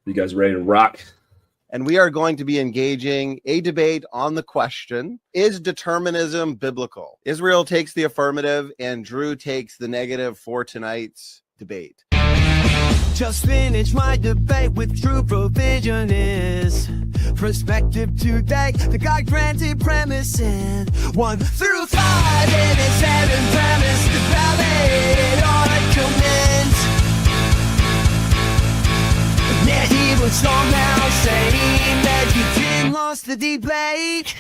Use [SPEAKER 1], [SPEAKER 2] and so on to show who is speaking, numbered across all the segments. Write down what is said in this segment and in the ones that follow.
[SPEAKER 1] You guys ready to rock?
[SPEAKER 2] And we are going to be engaging a debate on the question, is determinism biblical? Israel takes the affirmative and Drew takes the negative for tonight's debate.
[SPEAKER 3] Just finished my debate with true provisionist perspective today. The God granted premises 1 through 5 in his 7 premise, the valid argument. Yet he was somehow saying that you did lost the debate.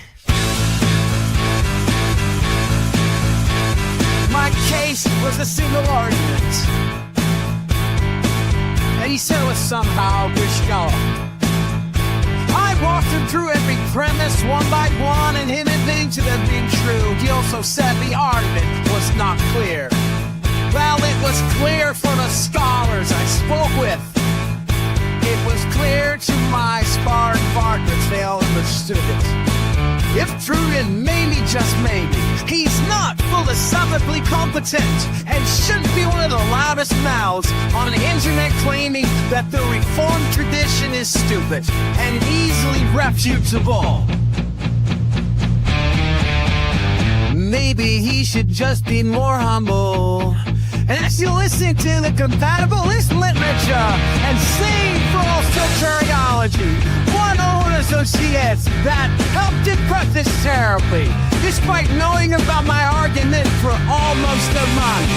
[SPEAKER 3] My case was a single argument, and he said it was somehow Bristol. I walked him through every premise one by one and him admitting to them being true. He also said the argument was not clear. Well, it was clear for the scholars I spoke with. It was clear to my sparring partners, they all understood it. If true, and maybe, just maybe, he's not philosophically competent and shouldn't be one of the loudest mouths on the internet claiming that the Reformed tradition is stupid and easily refutable. Maybe he should just be more humble and actually listen to the compatibilist literature and sing false soteriology. One old associates that helped him practice terribly, despite knowing about my argument for almost a month.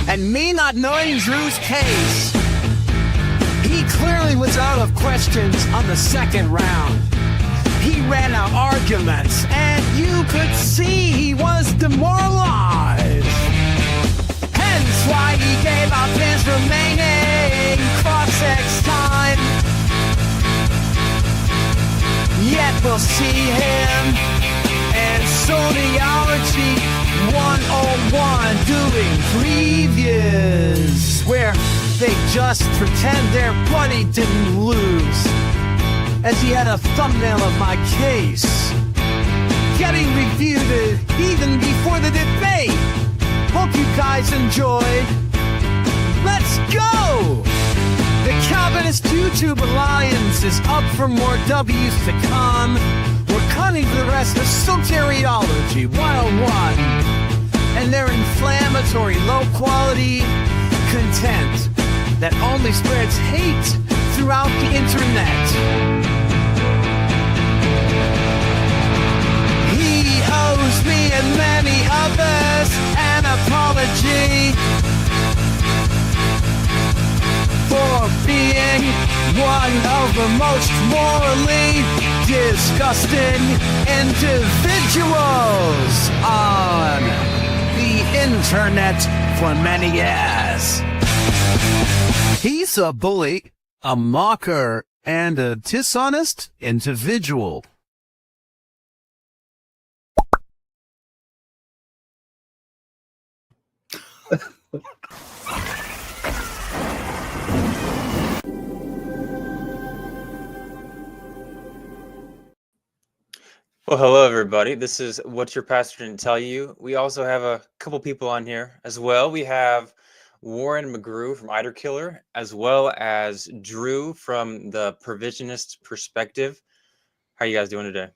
[SPEAKER 3] And me not knowing Drew's case, he clearly was out of questions on the second round. He ran out arguments, and you could see he was demoralized. Hence why he gave up his remaining cross-ex time. Yet we'll see him in Soteriology 101 doing previews, where they just pretend their buddy didn't lose, as he had a thumbnail of my case getting reviewed even before the debate. Hope you guys enjoyed. Let's go! The Calvinist YouTube Alliance is up for more W's to come. We're cutting the rest of Soteriology 101 and their inflammatory, low-quality content that only spreads hate throughout the internet. He owes me and many others an apology for being one of the most morally disgusting individuals on the internet for many years. He's a bully, a mocker, and a dishonest individual.
[SPEAKER 4] Well, hello, everybody. This is What Your Pastor Didn't Tell You. We also have a couple people on here as well. We have Warren McGrew from Eider Killer, as well as Drew from the Provisionist Perspective. How are you guys doing today?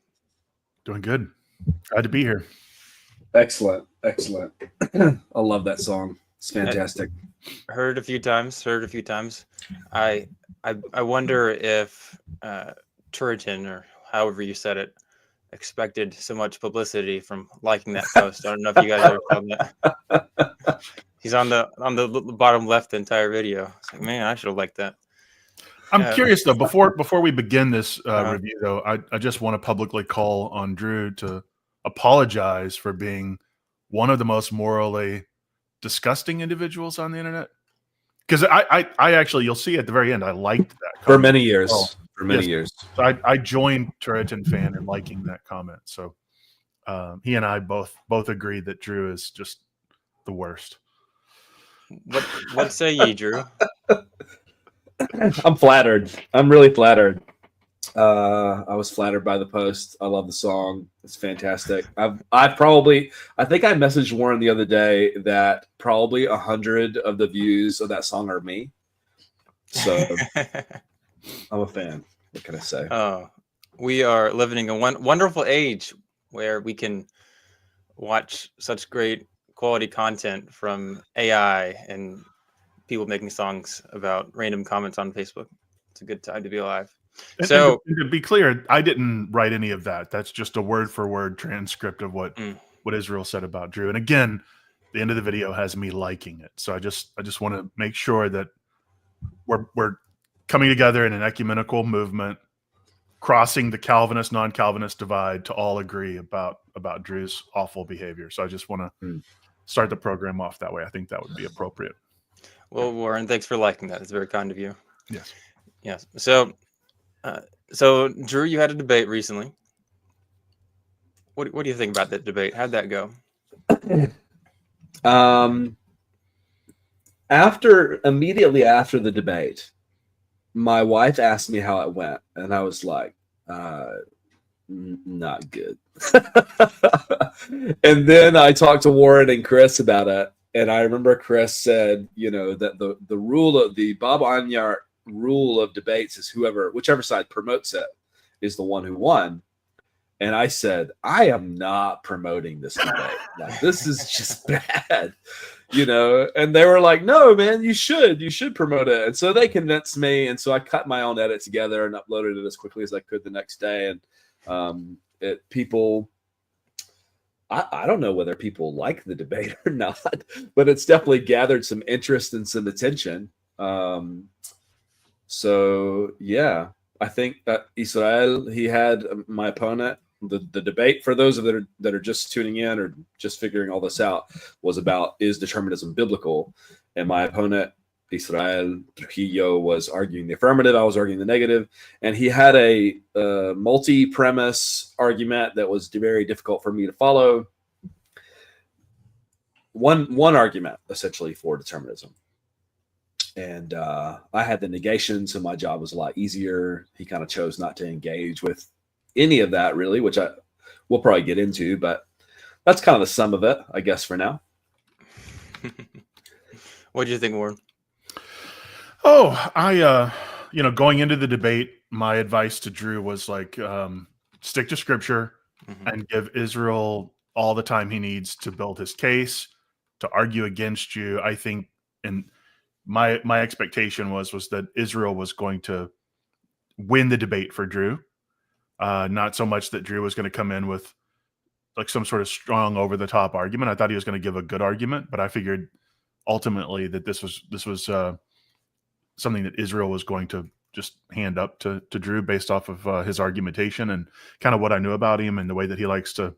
[SPEAKER 5] Doing good. Glad to be here.
[SPEAKER 1] Excellent. Excellent. I love that song. It's fantastic.
[SPEAKER 4] Heard a few times. I wonder if Turretin, or however you said it, expected so much publicity from liking that post. I don't know if you guys ever found that. He's on the bottom left the entire video. It's like, man, I should have liked that.
[SPEAKER 5] I'm curious though. Before we begin this review, though, I just want to publicly call on Drew to apologize for being one of the most morally disgusting individuals on the internet. Because I actually, you'll see at the very end, I liked that comment.
[SPEAKER 1] For many years.
[SPEAKER 5] So I joined Turretin fan in liking that comment. So he and I both agree that Drew is just the worst.
[SPEAKER 4] What say ye, Drew?
[SPEAKER 1] I'm flattered. I'm really flattered. I was flattered by the post. I love the song. It's fantastic. I think I messaged Warren the other day that probably 100 of the views of that song are me. So I'm a fan. What can I say?
[SPEAKER 4] We are living in a wonderful age where we can watch such great quality content from AI and people making songs about random comments on Facebook. It's a good time to be alive. So
[SPEAKER 5] and to be clear, I didn't write any of that. That's just a word for word transcript of what Israel said about Drew. And again, the end of the video has me liking it. So I just want to make sure that we're coming together in an ecumenical movement, crossing the Calvinist, non-Calvinist divide to all agree about Drew's awful behavior. So I just want to start the program off that way. I think that would be appropriate.
[SPEAKER 4] Well, Warren, thanks for liking that. It's very kind of you.
[SPEAKER 5] Yes.
[SPEAKER 4] Yes. So Drew, you had a debate recently. What do you think about that debate? How'd that go?
[SPEAKER 1] Immediately after the debate, my wife asked me how it went, and I was like, not good. And then I talked to Warren and Chris about it, and I remember Chris said, that the rule of the Bob Anyart rule of debates is whichever side promotes it is the one who won. And I said, I am not promoting this debate. Like, this is just bad, and they were like, no, man, you should promote it. And so they convinced me. And so I cut my own edit together and uploaded it as quickly as I could the next day. And I don't know whether people like the debate or not, but it's definitely gathered some interest and some attention. So yeah, I think that Israel, he had my opponent. The debate, for those that are just tuning in or just figuring all this out, was about, is determinism biblical? And my opponent, Israel Trujillo, was arguing the affirmative. I was arguing the negative. And he had a multi-premise argument that was very difficult for me to follow. One argument, essentially, for determinism. And I had the negation, so my job was a lot easier. He kind of chose not to engage with any of that, really, which we'll probably get into, but that's kind of the sum of it, I guess, for now.
[SPEAKER 4] What do you think, Warren?
[SPEAKER 5] Oh, I going into the debate, my advice to Drew was like, stick to scripture and give Israel all the time he needs to build his case, to argue against you. I think, and my expectation was that Israel was going to win the debate for Drew. Not so much that Drew was going to come in with like some sort of strong over the top argument. I thought he was going to give a good argument, but I figured ultimately that this was something that Israel was going to just hand up to Drew based off of his argumentation and kind of what I knew about him and the way that he likes to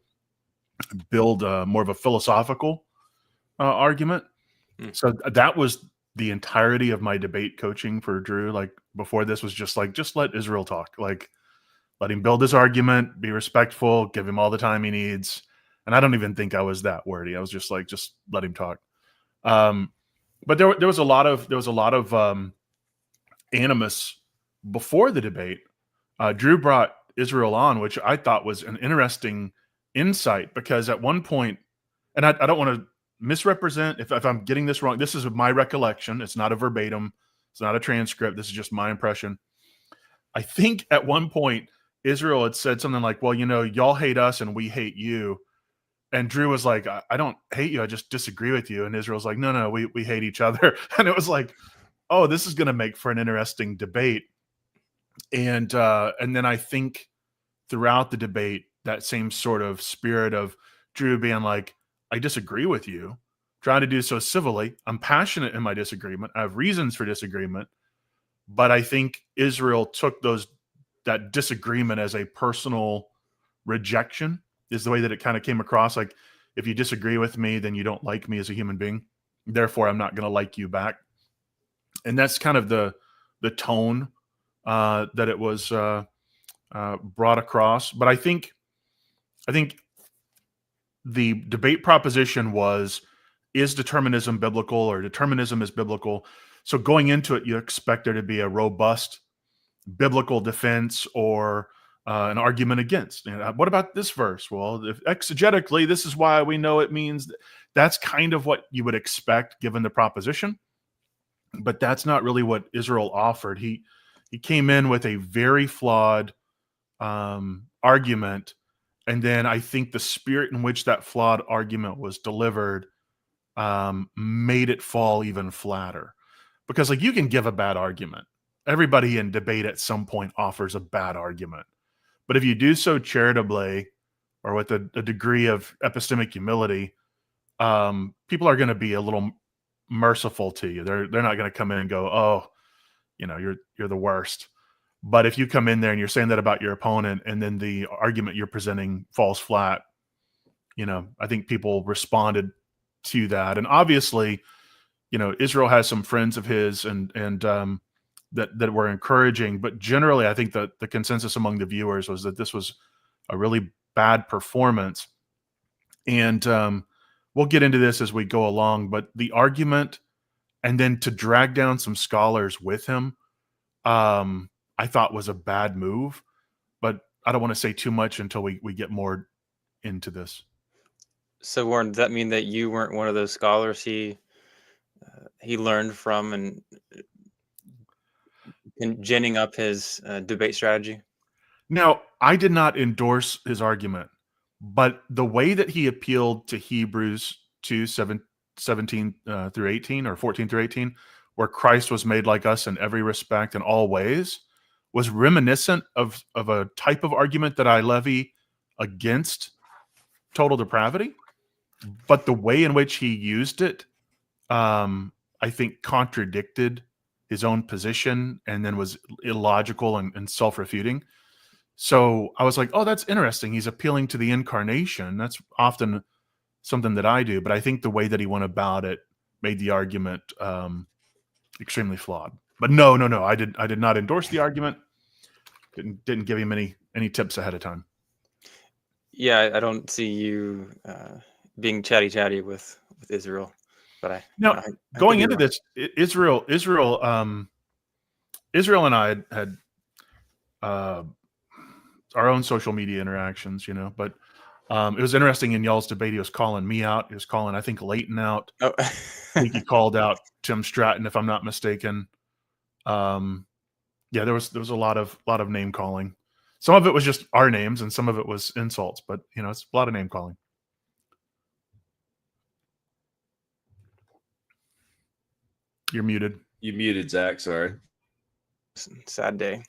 [SPEAKER 5] build more of a philosophical argument. So that was the entirety of my debate coaching for Drew. Like before this was just let Israel talk. Like, let him build his argument, be respectful, give him all the time he needs. And I don't even think I was that wordy. I was just like, just let him talk. But there was a lot of animus before the debate. Drew brought Israel on, which I thought was an interesting insight, because at one point, and I don't want to misrepresent if I'm getting this wrong. This is my recollection. It's not a verbatim. It's not a transcript. This is just my impression. I think at one point, Israel had said something like, well, y'all hate us and we hate you. And Drew was like, I don't hate you. I just disagree with you. And Israel's like, no, we hate each other. And it was like, oh, this is going to make for an interesting debate. And then I think throughout the debate, that same sort of spirit of Drew being like, I disagree with you, trying to do so civilly. I'm passionate in my disagreement. I have reasons for disagreement. But I think Israel took that disagreement as a personal rejection, is the way that it kind of came across. Like, if you disagree with me, then you don't like me as a human being. Therefore, I'm not going to like you back. And that's kind of the tone that it was brought across. But I think the debate proposition was, is determinism biblical, or determinism is biblical? So going into it, you expect there to be a robust biblical defense or an argument against. What about this verse? Well, if exegetically, this is why we know it means. That's kind of what you would expect given the proposition, but that's not really what Israel offered. He He came in with a very flawed argument, and then I think the spirit in which that flawed argument was delivered made it fall even flatter. Because like you can give a bad argument. Everybody in debate at some point offers a bad argument. But if you do so charitably or with a degree of epistemic humility, people are going to be a little merciful to you. They're not going to come in and go, "Oh, you're the worst." But if you come in there and you're saying that about your opponent, and then the argument you're presenting falls flat, I think people responded to that. And obviously, Israel has some friends of his and that were encouraging, but generally I think that the consensus among the viewers was that this was a really bad performance. And we'll get into this as we go along, but the argument and then to drag down some scholars with him, I thought was a bad move, but I don't want to say too much until we get more into this.
[SPEAKER 4] So Warren, does that mean that you weren't one of those scholars he learned from and ginning up his debate strategy?
[SPEAKER 5] Now, I did not endorse his argument, but the way that he appealed to Hebrews 2:17 through 18 or 14 through 18, where Christ was made like us in every respect in all ways, was reminiscent of a type of argument that I levy against total depravity. But the way in which he used it, I think contradicted his own position and then was illogical and self-refuting. So I was like, oh, that's interesting. He's appealing to the incarnation. That's often something that I do, but I think the way that he went about it made the argument extremely flawed. But no, I did not endorse the argument. Didn't give him any tips ahead of time.
[SPEAKER 4] Yeah, I don't see you being chatty with Israel, but I
[SPEAKER 5] going into this, Israel and I had our own social media interactions, but it was interesting in y'all's debate. He was calling me out. He was calling, I think, Leighton out.
[SPEAKER 4] Oh.
[SPEAKER 5] I think he called out Tim Stratton, if I'm not mistaken. Yeah, there was a lot of name calling. Some of it was just our names, and some of it was insults. But it's a lot of name calling. You're muted.
[SPEAKER 1] You muted, Zach. Sorry.
[SPEAKER 4] Sad day.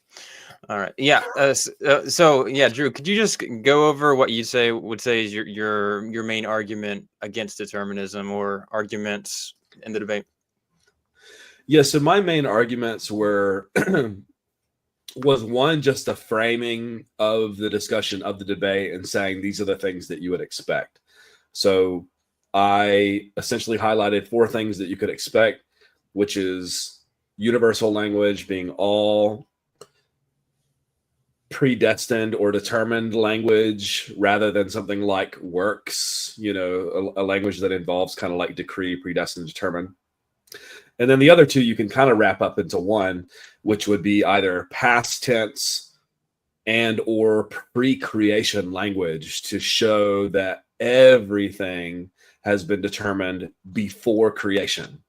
[SPEAKER 4] All right. Yeah. So yeah, Drew, could you just go over what you would say is your main argument against determinism or arguments in the debate?
[SPEAKER 1] Yeah. So my main arguments were was one, just a framing of the discussion of the debate and saying these are the things that you would expect. So I essentially highlighted 4 things that you could expect, which is universal language being all predestined or determined language rather than something like works, a language that involves kind of like decree, predestined, determined. And then the other 2 you can kind of wrap up into one, which would be either past tense and or pre-creation language to show that everything has been determined before creation.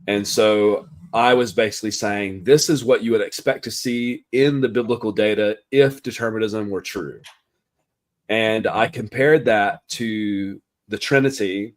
[SPEAKER 1] And so I was basically saying this is what you would expect to see in the biblical data if determinism were true. And I compared that to the Trinity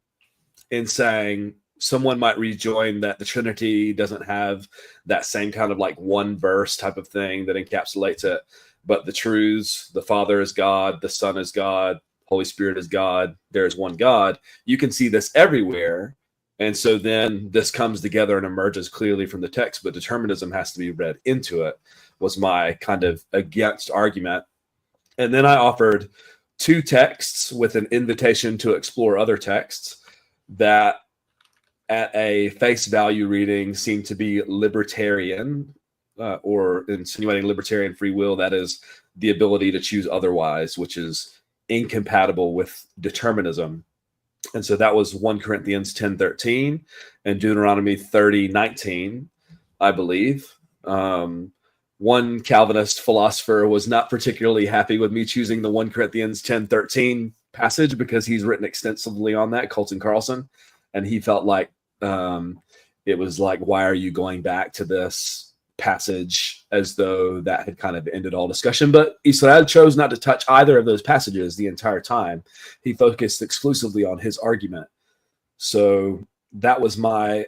[SPEAKER 1] in saying someone might rejoin that the Trinity doesn't have that same kind of like one verse type of thing that encapsulates it. But the truths, the Father is God, the Son is God, Holy Spirit is God, there is one God. You can see this everywhere. And so then this comes together and emerges clearly from the text, but determinism has to be read into it, was my kind of against argument. And then I offered 2 texts with an invitation to explore other texts that at a face value reading seem to be libertarian or insinuating libertarian free will. That is the ability to choose otherwise, which is incompatible with determinism. And so that was 1 Corinthians 10:13 and Deuteronomy 30:19, I believe. One Calvinist philosopher was not particularly happy with me choosing the 1 Corinthians 10:13 passage because he's written extensively on that, Colton Carlson. And he felt like it was like, why are you going back to this passage as though that had kind of ended all discussion. But Israel chose not to touch either of those passages the entire time. He focused exclusively on his argument. So that was my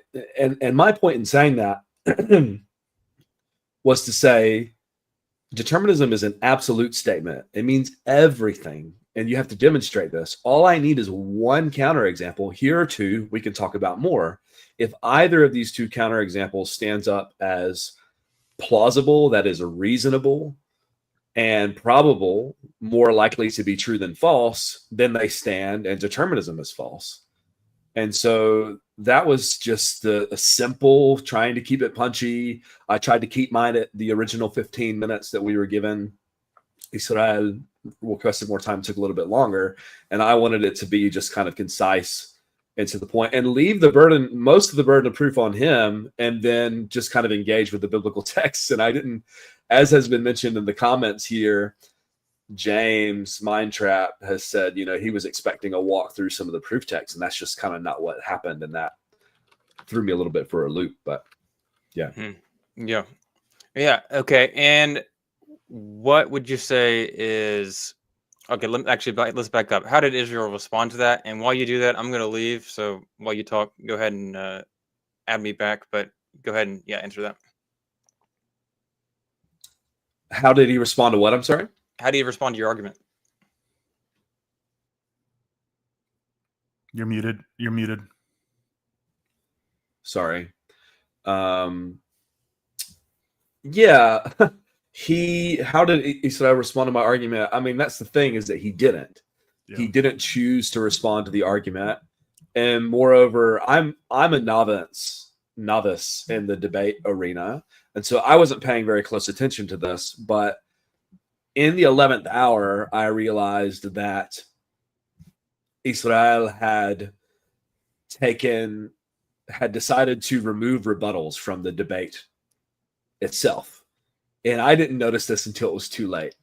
[SPEAKER 1] point in saying that was to say determinism is an absolute statement. It means everything, and you have to demonstrate this. All I need is one counterexample. Here are two. We can talk about more. If either of these two counterexamples stands up as plausible, that is reasonable, and probable, more likely to be true than false, then they stand, and determinism is false. And so that was just a simple, trying to keep it punchy. I tried to keep mine at the original 15 minutes that we were given. Israel requested more time, took a little bit longer, and I wanted it to be just kind of concise and to the point, and leave the burden, most of the burden of proof on him, and then just kind of engage with the biblical texts. And I didn't, as has been mentioned in the comments here, James Mindtrap has said, he was expecting a walk through some of the proof texts, and that's just kind of not what happened, and that threw me a little bit for a loop. But yeah.
[SPEAKER 4] Yeah. Okay. And what would you say is okay? Let's back up. How did Israel respond to that? And while you do that, I'm going to leave. So while you talk, go ahead and add me back. But go ahead and answer that.
[SPEAKER 1] How did he respond to what? I'm sorry.
[SPEAKER 4] How do you respond to your argument?
[SPEAKER 5] You're muted.
[SPEAKER 1] Sorry. Yeah. How did Israel respond to my argument? I mean, that's the thing, is that he didn't. Yeah. He didn't choose to respond to the argument. And moreover, I'm a novice in the debate arena. And so I wasn't paying very close attention to this, but in the 11th hour, I realized that Israel had decided to remove rebuttals from the debate itself. And I didn't notice this until it was too late.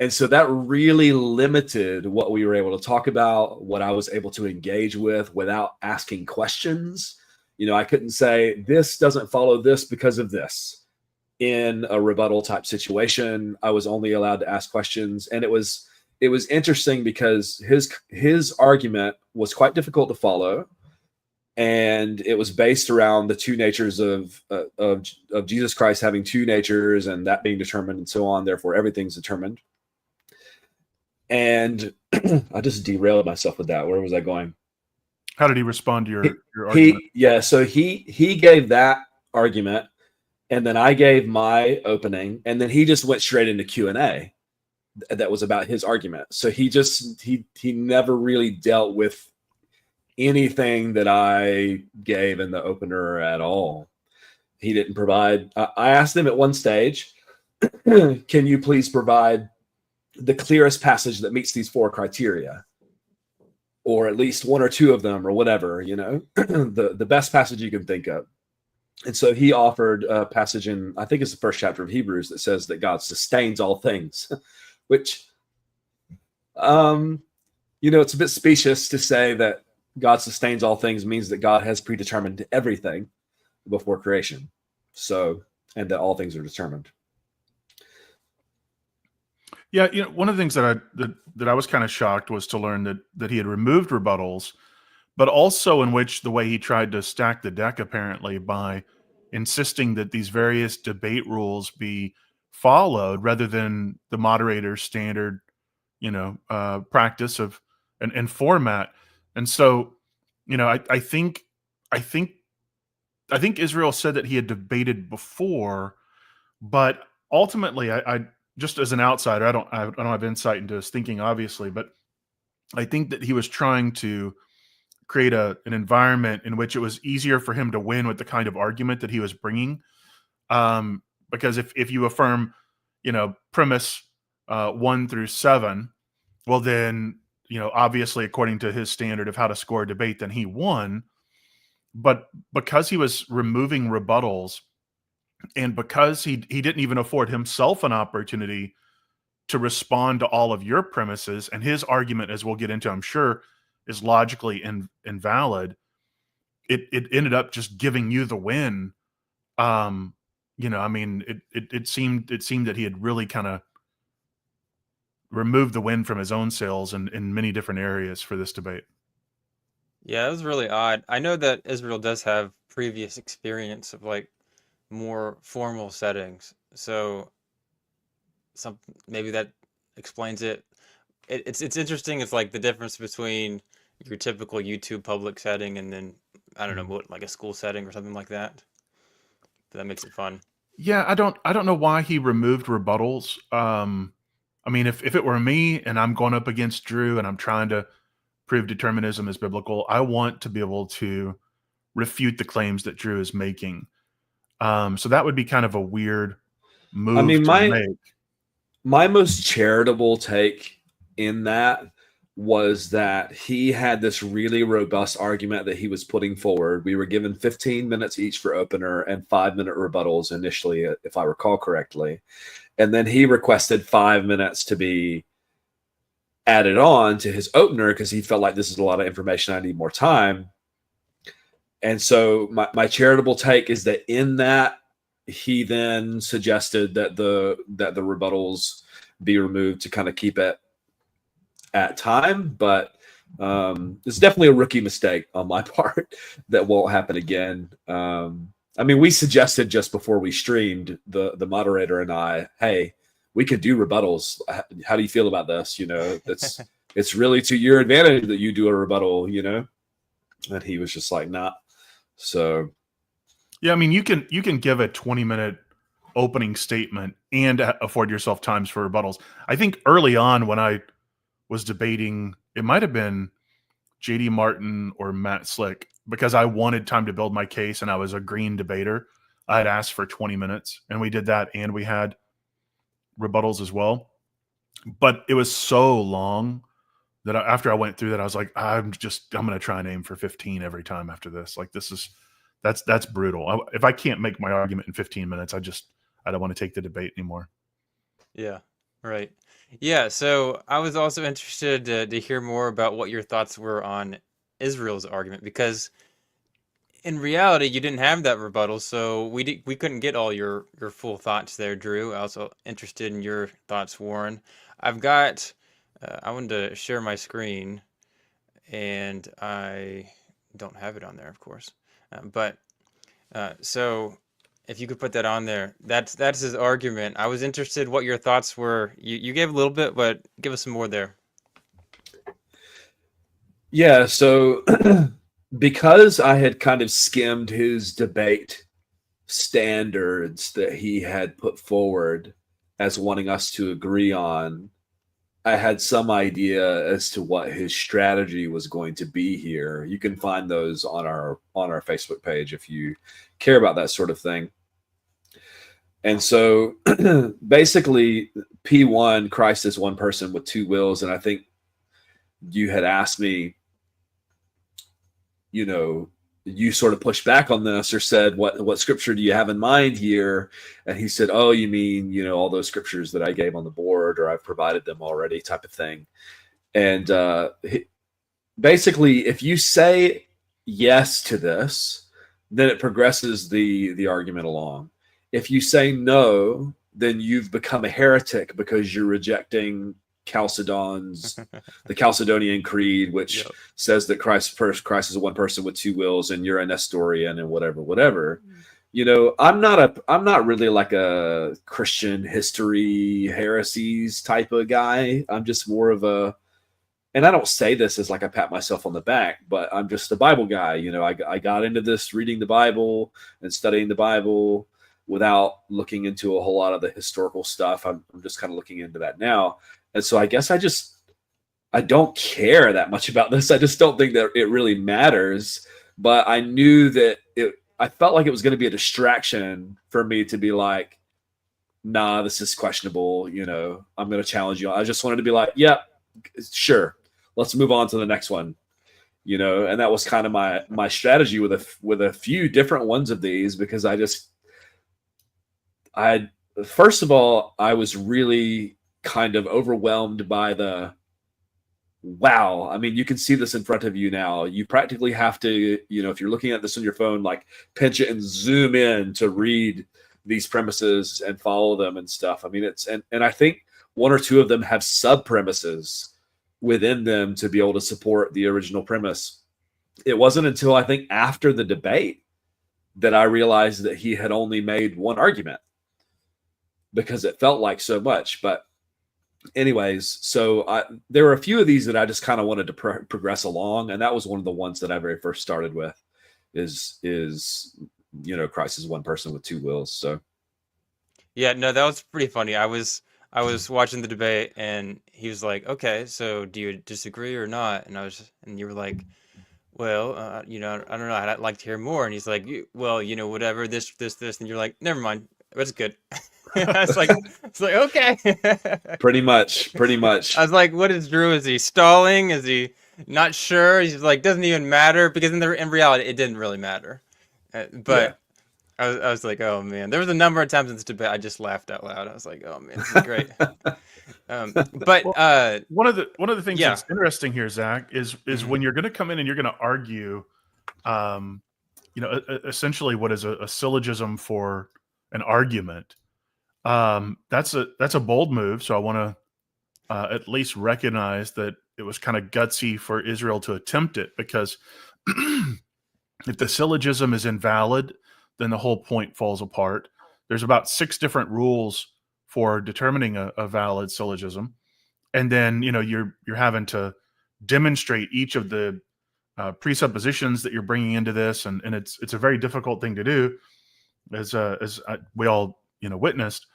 [SPEAKER 1] And so that really limited what we were able to talk about, what I was able to engage with without asking questions. I couldn't say, this doesn't follow this because of this. In a rebuttal type situation, I was only allowed to ask questions. And it was interesting because his argument was quite difficult to follow. And it was based around the two natures of Jesus Christ having two natures, and that being determined and so on. Therefore, everything's determined. And I just derailed myself with that. Where was I going?
[SPEAKER 5] How did he respond to your argument?
[SPEAKER 1] So he gave that argument, and then I gave my opening, and then he just went straight into Q&A that was about his argument. So he never really dealt with anything that I gave in the opener at all. He didn't provide. I asked him at one stage, can you please provide the clearest passage that meets these four criteria, or at least one or two of them, or whatever, the best passage you can think of. And so he offered a passage in, I think it's the first chapter of Hebrews, that says that God sustains all things, which, it's a bit specious to say that God sustains all things means that God has predetermined everything before creation. So, and that all things are determined.
[SPEAKER 5] Yeah, one of the things that I was kind of shocked was to learn that he had removed rebuttals, but also in which the way he tried to stack the deck, apparently, by insisting that these various debate rules be followed rather than the moderator's standard, practice of and format. And so, I think Israel said that he had debated before, but ultimately, I just as an outsider, I don't have insight into his thinking, obviously, but I think that he was trying to create an environment in which it was easier for him to win with the kind of argument that he was bringing. Because if you affirm, premise 1 through 7, well, then, obviously, according to his standard of how to score a debate, then he won. But because he was removing rebuttals, and because he didn't even afford himself an opportunity to respond to all of your premises, and his argument, as we'll get into, I'm sure, is logically invalid, it ended up just giving you the win I mean, it seemed that he had really kind of removed the wind from his own sails in many different areas for this debate.
[SPEAKER 4] Yeah, it was really odd. I know that Israel does have previous experience of like more formal settings, so maybe that explains it. It's interesting. It's like the difference between your typical YouTube public setting and then I don't know what like a school setting or something like that. That makes it fun.
[SPEAKER 5] Yeah, I don't know why he removed rebuttals. I mean, if it were me and I'm going up against Drew and I'm trying to prove determinism is biblical, I want to be able to refute the claims that Drew is making. So that would be kind of a weird move
[SPEAKER 1] I mean,
[SPEAKER 5] to make.
[SPEAKER 1] my most charitable take in that was that he had this really robust argument that he was putting forward. We were given 15 minutes each for opener and 5-minute rebuttals initially, if I recall correctly. And then he requested 5 minutes to be added on to his opener because he felt like this is a lot of information. I need more time. And so my charitable take is that in that, he then suggested that the rebuttals be removed to kind of keep it at time, but it's definitely a rookie mistake on my part that won't happen again. I mean, we suggested just before we streamed, the moderator and I, hey, we could do rebuttals. How do you feel about this? It's really to your advantage that you do a rebuttal, and he was just like, nah. So
[SPEAKER 5] yeah, I mean, you can give a 20-minute opening statement and afford yourself times for rebuttals. I think early on when I was debating, it might have been JD Martin or Matt Slick, because I wanted time to build my case and I was a green debater. I had asked for 20 minutes and we did that, and we had rebuttals as well. But it was so long that after I went through that, I was like, I'm going to try and aim for 15 every time after this. Like, that's brutal. If I can't make my argument in 15 minutes, I don't want to take the debate anymore.
[SPEAKER 4] Yeah, right. Yeah, so I was also interested to hear more about what your thoughts were on Israel's argument, because in reality, you didn't have that rebuttal, so we couldn't get all your full thoughts there, Drew. Also interested in your thoughts, Warren. I've got, I wanted to share my screen, and I don't have it on there, of course. So if you could put that on there, that's his argument. I was interested what your thoughts were. You gave a little bit, but give us some more there.
[SPEAKER 1] Yeah, so because I had kind of skimmed his debate standards that he had put forward as wanting us to agree on, I had some idea as to what his strategy was going to be here. You can find those on our Facebook page if you care about that sort of thing. And so basically P1, Christ is one person with two wills. And I think you had asked me, you sort of pushed back on this or said, what scripture do you have in mind here? And he said, oh, you mean, all those scriptures that I gave on the board, or I've provided them already, type of thing. And basically, if you say yes to this, then it progresses the argument along. If you say no, then you've become a heretic because you're rejecting the Chalcedonian Creed, which says that Christ is one person with two wills, and you're a Nestorian and whatever. I'm not really like a Christian history heresies type of guy. I'm just more of and I don't say this as like I pat myself on the back, but I'm just a Bible guy. I got into this reading the Bible and studying the Bible without looking into a whole lot of the historical stuff. I'm just kind of looking into that now. And so I guess I don't care that much about this. I just don't think that it really matters. But I knew that I felt like it was going to be a distraction for me to be like, nah, this is questionable. I'm going to challenge you. I just wanted to be like, yeah, sure. Let's move on to the next one. And that was kind of my strategy with a few different ones of these, because first of all, I was really kind of overwhelmed by wow. I mean, you can see this in front of you now. You practically have to, if you're looking at this on your phone, like pinch it and zoom in to read these premises and follow them and stuff. I mean, and I think one or two of them have sub premises within them to be able to support the original premise. It wasn't until I think after the debate that I realized that he had only made one argument, because it felt like so much. But anyways, so there were a few of these that I just kind of wanted to progress along, and that was one of the ones that I very first started with. Is Christ is one person with two wills. So
[SPEAKER 4] yeah, no, that was pretty funny. I was watching the debate, and he was like, "Okay, so do you disagree or not?" And you were like, "Well, I don't know. I'd like to hear more." And he's like, whatever, this, and you're like, "Never mind, that's good." It's like okay.
[SPEAKER 1] pretty much.
[SPEAKER 4] I was like, "What is Drew? Is he stalling? Is he not sure?" He's like, "Doesn't even matter," because in reality, it didn't really matter. But I was like, "Oh man!" There was a number of times in this debate I just laughed out loud. I was like, "Oh man, this is great." But
[SPEAKER 5] one of the things that's interesting here, Zach, is when you're going to come in and you're going to argue, essentially what is a syllogism for an argument. That's a bold move. So I want to at least recognize that it was kind of gutsy for Israel to attempt it, because if the syllogism is invalid, then the whole point falls apart. There's about 6 different rules for determining a valid syllogism, and then you're having to demonstrate each of the presuppositions that you're bringing into this, and it's a very difficult thing to do, as we all witnessed.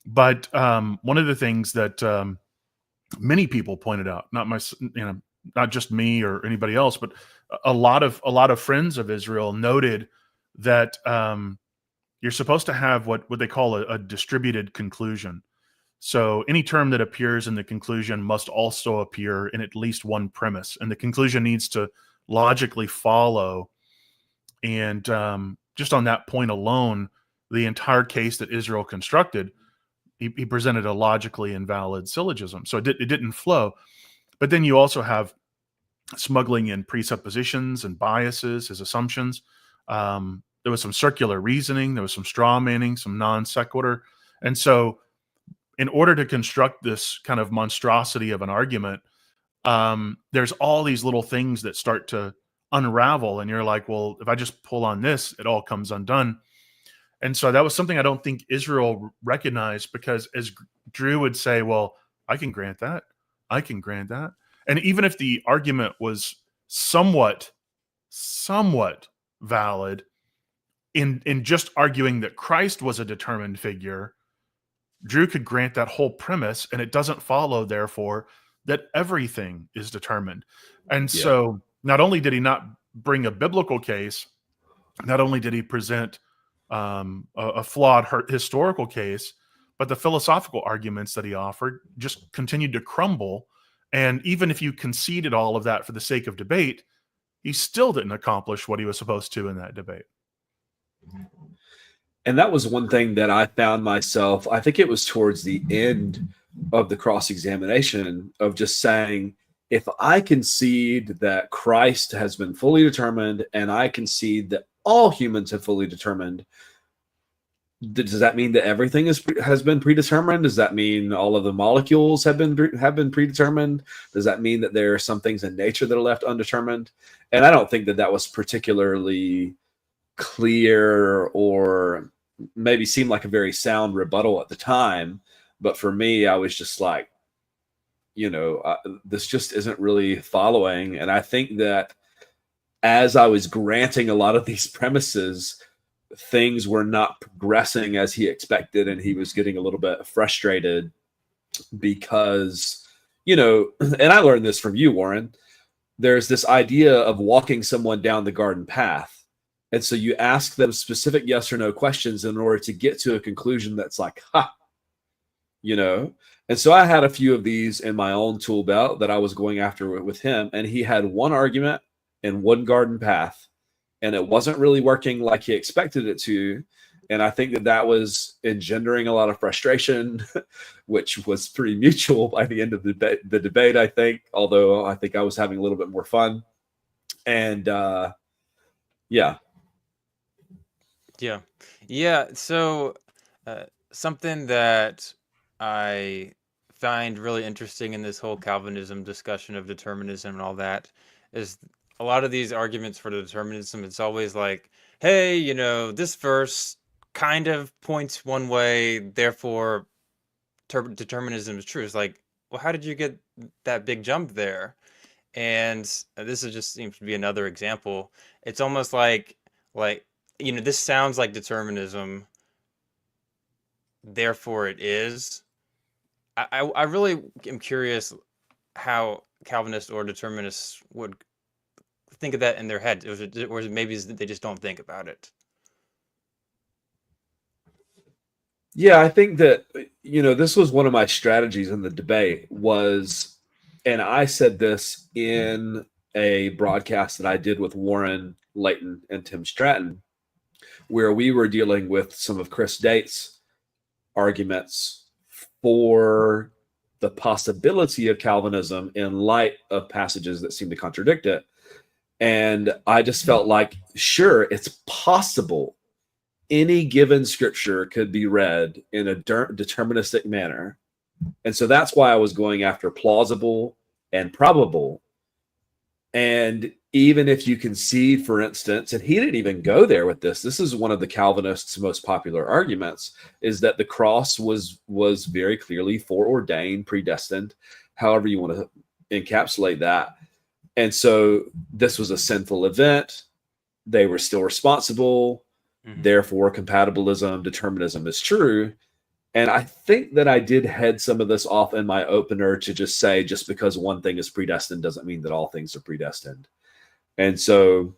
[SPEAKER 5] But one of the things that many people pointed out, not just me or anybody else, but a lot of friends of Israel noted that you're supposed to have what they call a distributed conclusion. So any term that appears in the conclusion must also appear in at least one premise, and the conclusion needs to logically follow. And just on that point alone, the entire case that Israel constructed, he presented a logically invalid syllogism. So it didn't flow. But then you also have smuggling in presuppositions and biases as assumptions. There was some circular reasoning. There was some straw manning, some non sequitur. And so in order to construct this kind of monstrosity of an argument, there's all these little things that start to unravel. And you're like, well, if I just pull on this, it all comes undone. And so that was something I don't think Israel recognized, because as Drew would say, well, I can grant that. I can grant that. And even if the argument was somewhat valid in just arguing that Christ was a determined figure, Drew could grant that whole premise, and it doesn't follow, therefore, that everything is determined. And so not only did he not bring a biblical case, not only did he present a flawed historical case, but the philosophical arguments that he offered just continued to crumble. And even if you conceded all of that for the sake of debate, he still didn't accomplish what he was supposed to in that debate.
[SPEAKER 1] And that was one thing that I found myself, I think it was towards the end of the cross-examination, of just saying, if I concede that Christ has been fully determined, and I concede that all humans have fully determined, does that mean that everything has been predetermined? Does that mean all of the molecules have been predetermined? Does that mean that there are some things in nature that are left undetermined? And I don't think that was particularly clear, or maybe seemed like a very sound rebuttal at the time. But for me, I was just like, this just isn't really following. And I think that as I was granting a lot of these premises, things were not progressing as he expected, and he was getting a little bit frustrated because, and I learned this from you, Warren, there's this idea of walking someone down the garden path. And so you ask them specific yes or no questions in order to get to a conclusion that's like, And so I had a few of these in my own tool belt that I was going after with him, and he had one argument and one garden path, and it wasn't really working like he expected it to. And I think that was engendering a lot of frustration, which was pretty mutual by the end of the debate, I think, although I think I was having a little bit more fun. And
[SPEAKER 4] Yeah. Yeah. So, something that I find really interesting in this whole Calvinism discussion of determinism and all that is a lot of these arguments for determinism. It's always like, hey, this verse kind of points one way, therefore determinism is true. It's like, well, how did you get that big jump there? And this is just seems to be another example. It's almost like this sounds like determinism, therefore it is. I really am curious how Calvinists or determinists would think of that in their head, or maybe they just don't think about it.
[SPEAKER 1] Yeah, I think that, this was one of my strategies in the debate was, and I said this in a broadcast that I did with Warren Layton and Tim Stratton, where we were dealing with some of Chris Date's arguments for the possibility of Calvinism in light of passages that seem to contradict it. And I just felt like, sure, it's possible any given scripture could be read in a deterministic manner. And so that's why I was going after plausible and probable. And even if you concede, for instance, and he didn't even go there with this, this is one of the Calvinists' most popular arguments, is that the cross was very clearly foreordained, predestined, however you want to encapsulate that. And so this was a sinful event. They were still responsible. Therefore, compatibilism, determinism is true. And I think that I did head some of this off in my opener to just say, just because one thing is predestined doesn't mean that all things are predestined. And so,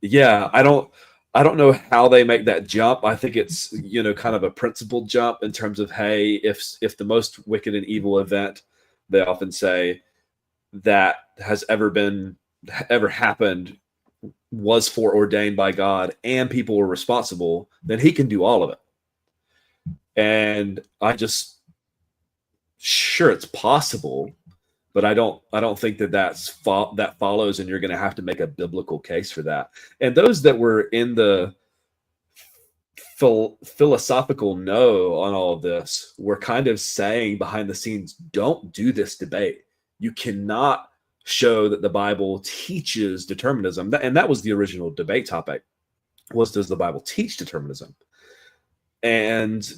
[SPEAKER 1] yeah, I don't know how they make that jump. I think it's, kind of a principled jump in terms of, hey, if the most wicked and evil event, they often say, that has ever happened was foreordained by God and people were responsible, then he can do all of it. And sure, it's possible, but I don't think that that follows, and you're going to have to make a biblical case for that. And those that were in the philosophical no on all of this were kind of saying behind the scenes, don't do this debate. You cannot show that the Bible teaches determinism. And that was the original debate topic, was, does the Bible teach determinism? And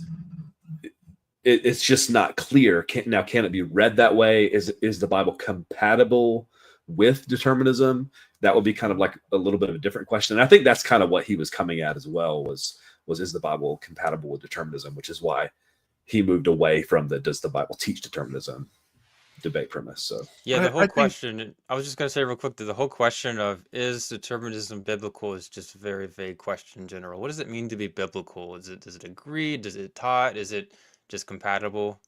[SPEAKER 1] it's just not clear. Can it be read that way? Is the Bible compatible with determinism? That would be kind of like a little bit of a different question. And I think that's kind of what he was coming at as well, was is the Bible compatible with determinism, which is why he moved away from the does the Bible teach determinism debate premise. So
[SPEAKER 4] yeah, the whole question, I was just going to say real quick that the whole question of is determinism biblical is just a very vague question in general. What does it mean to be biblical? Does it agree? Does it taught? Is it just compatible?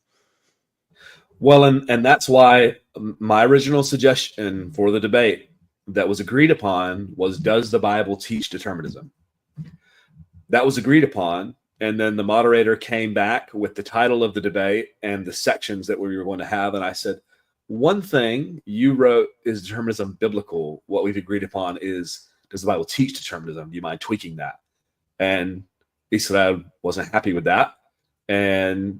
[SPEAKER 1] Well, and that's why my original suggestion for the debate that was agreed upon was, does the Bible teach determinism? That was agreed upon. And then the moderator came back with the title of the debate and the sections that we were going to have. And I said, one thing you wrote is determinism biblical. What we've agreed upon is, does the Bible teach determinism? Do you mind tweaking that? And he said, I wasn't happy with that. And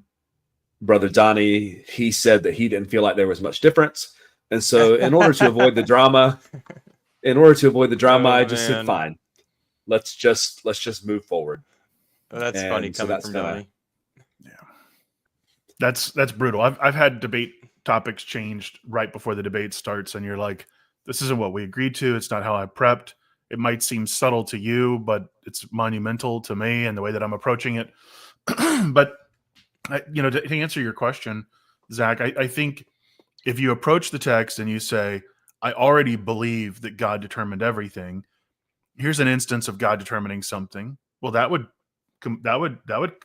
[SPEAKER 1] Brother Donnie, he said that he didn't feel like there was much difference. And so in order to avoid the drama, I just said, fine, let's just move forward.
[SPEAKER 4] Oh, that's funny coming from Donnie.
[SPEAKER 5] Yeah, that's brutal. I've had debate topics changed right before the debate starts, and you're like, this isn't what we agreed to. It's not how I prepped. It might seem subtle to you, but it's monumental to me and the way that I'm approaching it. But to answer your question, Zach, I think if you approach the text and you say, I already believe that God determined everything, here's an instance of God determining something. Well, that would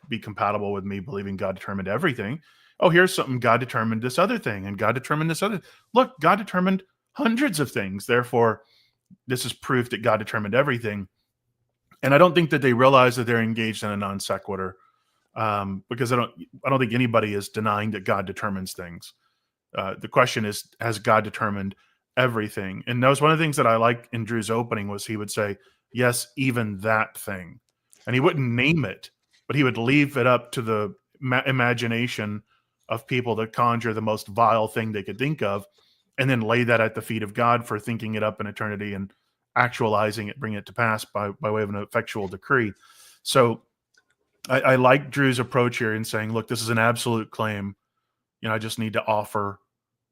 [SPEAKER 5] be compatible with me believing God determined everything. Oh, here's something, God determined this other thing, and God determined this other. Look, God determined hundreds of things. Therefore, this is proof that God determined everything. And I don't think that they realize that they're engaged in a non sequitur, because I don't think anybody is denying that God determines things. The question is, has God determined everything? And that was one of the things that I liked in Drew's opening, was he would say, yes, even that thing. and he wouldn't name it, but he would leave it up to the imagination of people to conjure the most vile thing they could think of, and then lay that at the feet of God for thinking it up in eternity and actualizing it, bringing it to pass by way of an effectual decree. So I like Drew's approach here in saying, look, this is an absolute claim. I just need to offer,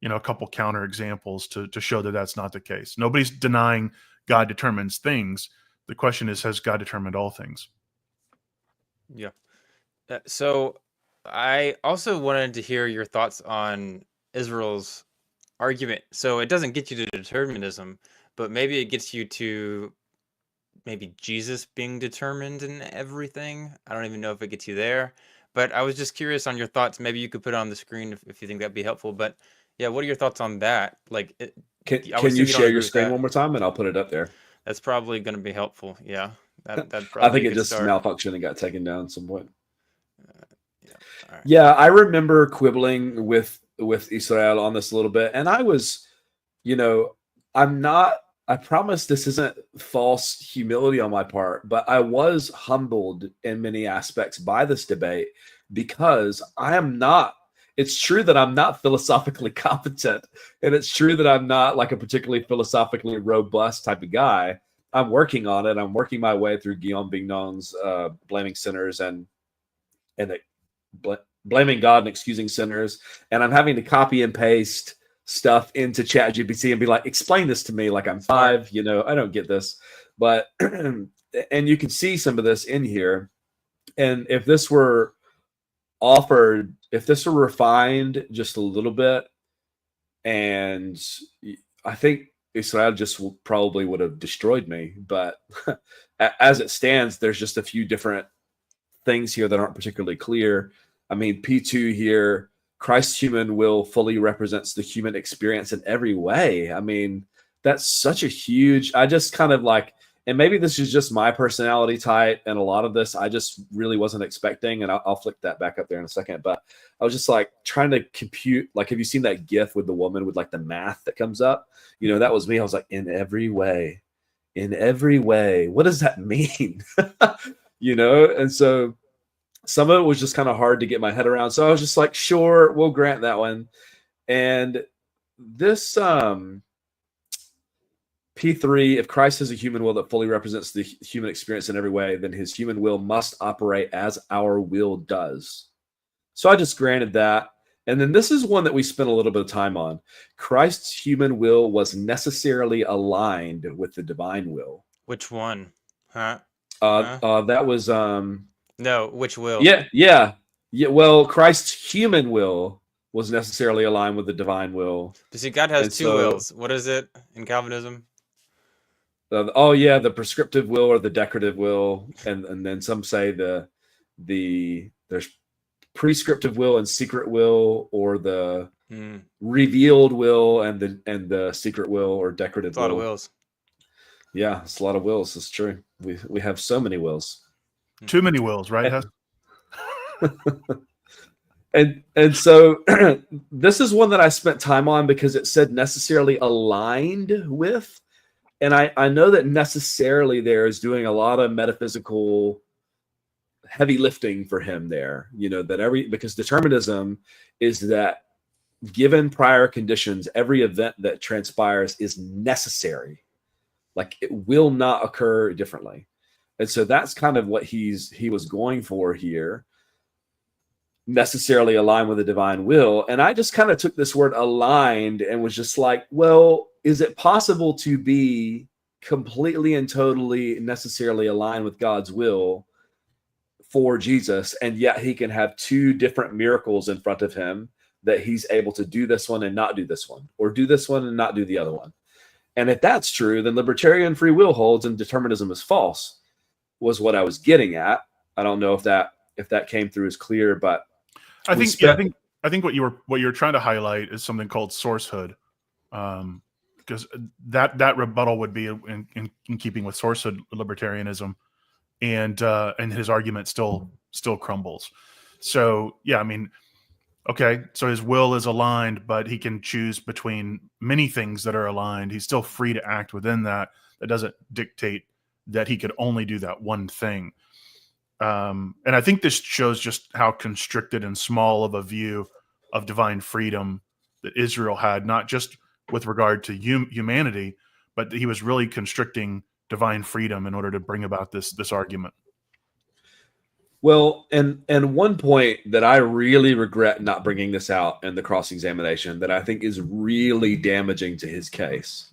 [SPEAKER 5] a couple counter examples to show that that's not the case. Nobody's denying God determines things. The question is, has God determined all things?
[SPEAKER 4] Yeah. So I also wanted to hear your thoughts on Israel's argument. So it doesn't get you to determinism, but maybe it gets you to maybe Jesus being determined in everything. I don't even know if it gets you there, but I was just curious on your thoughts. Maybe you could put it on the screen if you think that'd be helpful. But yeah, what are your thoughts on that? Like,
[SPEAKER 1] can you share your screen one more time, and I'll put it up there?
[SPEAKER 4] That's probably going to be helpful. Yeah, that'd probably
[SPEAKER 1] I think
[SPEAKER 4] be a
[SPEAKER 1] it
[SPEAKER 4] good
[SPEAKER 1] just
[SPEAKER 4] start.
[SPEAKER 1] malfunctioned and got taken down at some point.
[SPEAKER 4] Yeah. All right.
[SPEAKER 1] Yeah, I remember quibbling with Israel on this a little bit, and I was, I promise this isn't false humility on my part, but I was humbled in many aspects by this debate because it's true that I'm not philosophically competent, and it's true that I'm not like a particularly philosophically robust type of guy. I'm working on it. I'm working my way through Guillaume Bignon's Blaming Sinners and Blaming God and Excusing Sinners, and I'm having to copy and paste stuff into ChatGPT and be like, explain this to me like I'm 5, I don't get this. But and you can see some of this in here. And if this were refined just a little bit, and I think Israel just probably would have destroyed me. But as it stands, there's just a few different things here that aren't particularly clear. I mean, P2 here, Christ's human will fully represents the human experience in every way. I mean, that's such a huge, I just kind of like, and maybe this is just my personality type, and a lot of this I just really wasn't expecting, and I'll flick that back up there in a second, but I was just like trying to compute, like, have you seen that GIF with the woman with like the math that comes up? That was me. I was like, in every way, what does that mean? And so some of it was just kind of hard to get my head around. So I was just like, sure, we'll grant that one. And this P3, if Christ has a human will that fully represents the human experience in every way, then his human will must operate as our will does. So I just granted that. And then this is one that we spent a little bit of time on. Christ's human will was necessarily aligned with the divine will.
[SPEAKER 4] Which one? Huh?
[SPEAKER 1] That was
[SPEAKER 4] no, which will?
[SPEAKER 1] Yeah. Well, Christ's human will was necessarily aligned with the divine will.
[SPEAKER 4] See, God has two wills. What is it in Calvinism?
[SPEAKER 1] The prescriptive will or the decretive will, and then some say there's prescriptive will and secret will, or the revealed will and the secret will or decretive will.
[SPEAKER 4] A lot of wills.
[SPEAKER 1] Yeah, it's a lot of wills. It's true. We have so many wills.
[SPEAKER 5] Too many wills, right?
[SPEAKER 1] And so this is one that I spent time on because it said necessarily aligned with. And I know that necessarily there is doing a lot of metaphysical heavy lifting for him there, because determinism is that given prior conditions, every event that transpires is necessary. Like, it will not occur differently. And so that's kind of what he was going for here. Necessarily aligned with the divine will. And I just kind of took this word aligned and was just like, well, is it possible to be completely and totally necessarily aligned with God's will for Jesus, and yet he can have two different miracles in front of him, that he's able to do this one and not do this one, or do this one and not do the other one? And if that's true, then libertarian free will holds and determinism is false, was what I was getting at. I don't know if that came through as clear, but
[SPEAKER 5] I think what you're trying to highlight is something called sourcehood, because that rebuttal would be in keeping with sourcehood libertarianism, and his argument still crumbles. So yeah, I mean, okay, so his will is aligned, but he can choose between many things that are aligned. He's still free to act within that. That doesn't dictate that he could only do that one thing. And I think this shows just how constricted and small of a view of divine freedom that Israel had, not just with regard to humanity, but that he was really constricting divine freedom in order to bring about this argument.
[SPEAKER 1] Well, and one point that I really regret not bringing this out in the cross-examination that I think is really damaging to his case.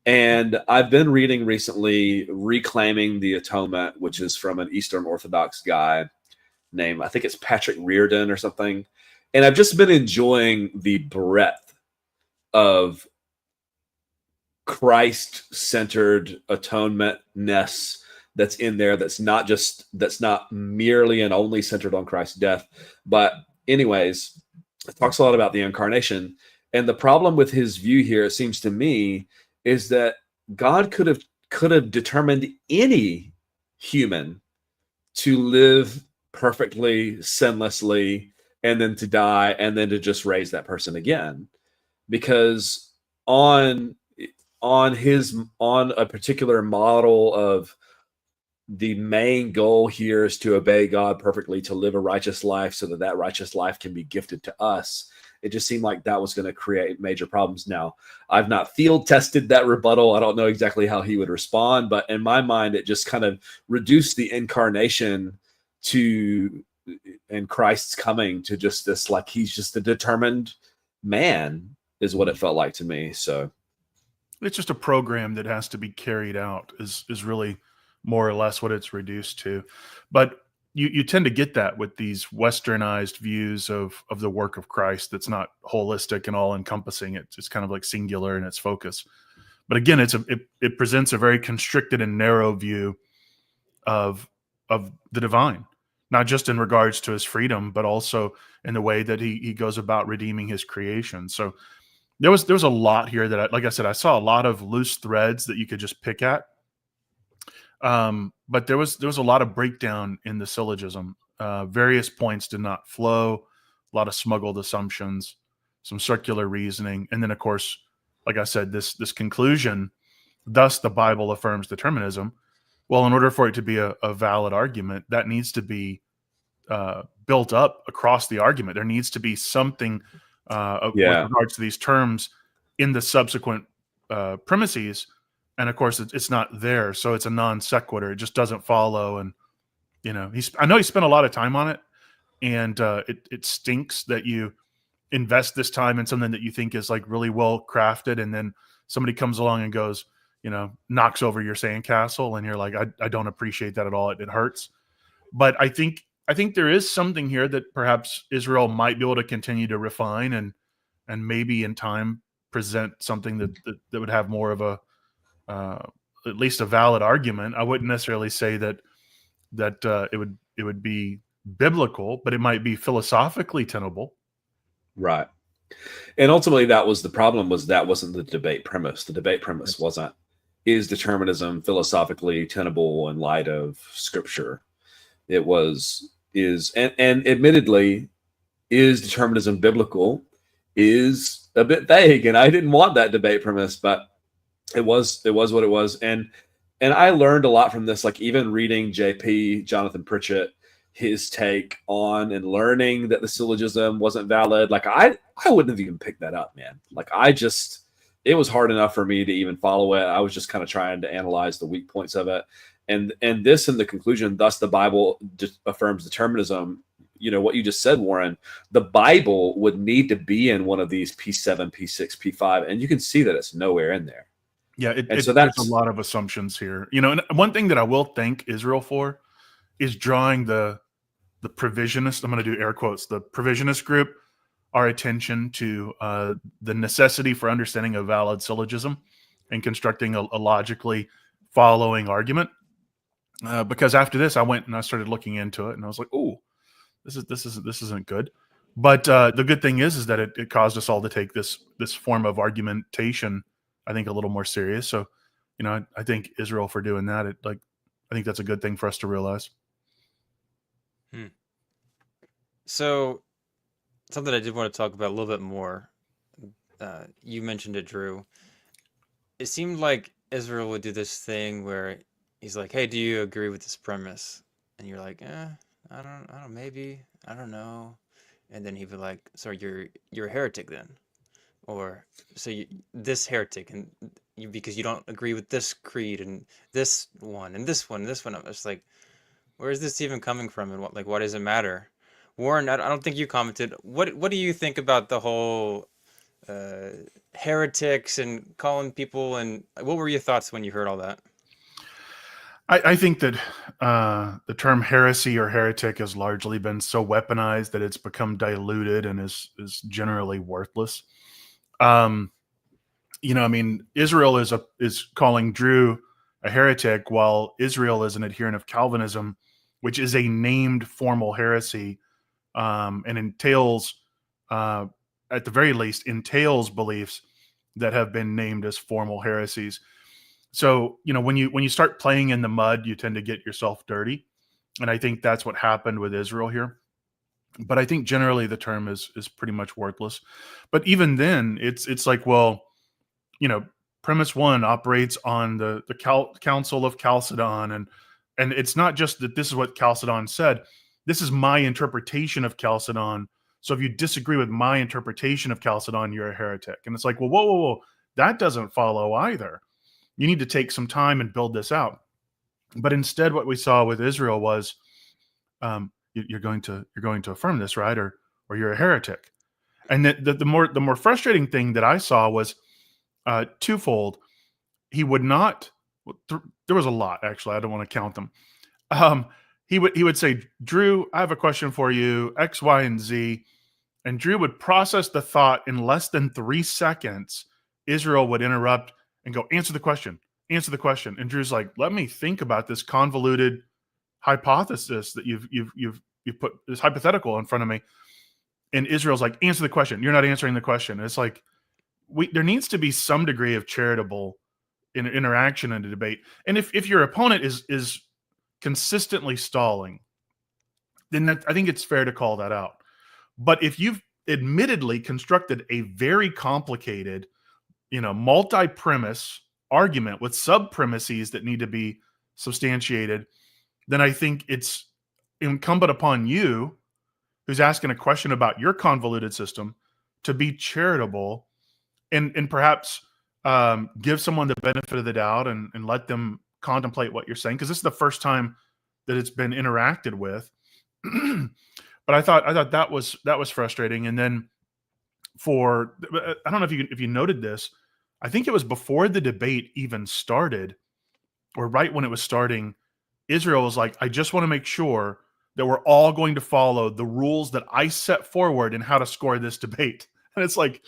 [SPEAKER 1] And I've been reading recently Reclaiming the Atonement, which is from an Eastern Orthodox guy named, I think it's Patrick Reardon or something. And I've just been enjoying the breadth of Christ-centered atonement-ness that's in there, that's not merely and only centered on Christ's death. But anyways, it talks a lot about the incarnation. And the problem with his view here, it seems to me, is that God could have determined any human to live perfectly, sinlessly, and then to die, and then to just raise that person again. Because on a particular model of the main goal here is to obey God perfectly, to live a righteous life so that righteous life can be gifted to us. It just seemed like that was going to create major problems. Now, I've not field tested that rebuttal. I don't know exactly how he would respond, but in my mind, it just kind of reduced the incarnation and Christ's coming to just this, like he's just a determined man, is what it felt like to me. So
[SPEAKER 5] it's just a program that has to be carried out is really more or less what it's reduced to. But you tend to get that with these westernized views of the work of Christ that's not holistic and all encompassing. It's just kind of like singular in its focus. But again, it presents a very constricted and narrow view of the divine, not just in regards to his freedom, but also in the way that he goes about redeeming his creation. So there was a lot here that, like I said, I saw a lot of loose threads that you could just pick at. But there was a lot of breakdown in the syllogism. Various points did not flow, a lot of smuggled assumptions, some circular reasoning, and then, of course, like I said, this conclusion. Thus, the Bible affirms determinism. Well, in order for it to be a valid argument, that needs to be built up across the argument. There needs to be something with regards to these terms in the subsequent premises. And of course, it's not there, so it's a non sequitur. It just doesn't follow. And I know he spent a lot of time on it, and it stinks that you invest this time in something that you think is like really well crafted, and then somebody comes along and goes, knocks over your sandcastle, and you're like, I don't appreciate that at all. It hurts. But I think there is something here that perhaps Israel might be able to continue to refine and maybe in time present something that would have more of a at least a valid argument. I wouldn't necessarily say that it would be biblical, but it might be philosophically tenable.
[SPEAKER 1] Right. And ultimately that was the problem, was that wasn't the debate premise. The debate premise wasn't, is determinism philosophically tenable in light of scripture? It was, and admittedly, is determinism biblical, is a bit vague. And I didn't want that debate premise, but it was what it was. And I learned a lot from this, like even reading JP, Jonathan Pritchett, his take on and learning that the syllogism wasn't valid. Like I wouldn't have even picked that up, man. Like it was hard enough for me to even follow it. I was just kind of trying to analyze the weak points of it. And this in the conclusion, thus the Bible affirms determinism. What you just said, Warren, the Bible would need to be in one of these P7, P6, P5, and you can see that it's nowhere in there.
[SPEAKER 5] Yeah, there's a lot of assumptions here. And one thing that I will thank Israel for is drawing the provisionist, I'm going to do air quotes, the provisionist group, our attention to the necessity for understanding a valid syllogism and constructing a logically following argument. Because after this, I went and I started looking into it, and I was like, "Oh, this isn't good." But the good thing is that it caused us all to take this form of argumentation, I think, a little more serious. So, I thank Israel for doing that. I think that's a good thing for us to realize.
[SPEAKER 4] So, something I did want to talk about a little bit more. You mentioned it, Drew. It seemed like Israel would do this thing where he's like, "Hey, do you agree with this premise?" and you're like, I don't, maybe, I don't know, and then he'd be like, so you're a heretic then, or so this heretic, and because you don't agree with this creed and this one and this one and this one. I'm just like, where is this even coming from, and why does it matter? Warren, I don't think you commented. What do you think about the whole uh, heretics and calling people, and what were your thoughts when you heard all that?
[SPEAKER 5] I think that the term heresy or heretic has largely been so weaponized that it's become diluted and is generally worthless. I mean, Israel is calling Drew a heretic, while Israel is an adherent of Calvinism, which is a named formal heresy, and entails, at the very least, entails beliefs that have been named as formal heresies. So, when you start playing in the mud, you tend to get yourself dirty, and I think that's what happened with Israel here. But I think generally the term is pretty much worthless. But even then, it's like, well, premise one operates on the Council of Chalcedon, and it's not just that this is what Chalcedon said. This is my interpretation of Chalcedon. So if you disagree with my interpretation of Chalcedon, you're a heretic. And it's like, well, whoa, that doesn't follow either. You need to take some time and build this out. But instead, what we saw with Israel was, you're going to affirm this, right? Or you're a heretic. And the more frustrating thing that I saw was twofold. He would not. There was a lot, actually. I don't want to count them. He would say, Drew, I have a question for you, X, Y, and Z. And Drew would process the thought in less than 3 seconds. Israel would interrupt and go, answer the question. And Drew's like, let me think about this convoluted hypothesis that you've put this hypothetical in front of me. And Israel's like, answer the question. You're not answering the question. It's like, there needs to be some degree of charitable interaction in a debate. And if your opponent is consistently stalling, then I think it's fair to call that out. But if you've admittedly constructed a very complicated, multi-premise argument with sub-premises that need to be substantiated, then I think it's incumbent upon you, who's asking a question about your convoluted system, to be charitable and perhaps give someone the benefit of the doubt and let them contemplate what you're saying, because this is the first time that it's been interacted with. But I thought that was frustrating. And then I don't know if you noted this, I think it was before the debate even started, or right when it was starting, Israel was like, I just want to make sure that we're all going to follow the rules that I set forward in how to score this debate. And it's like,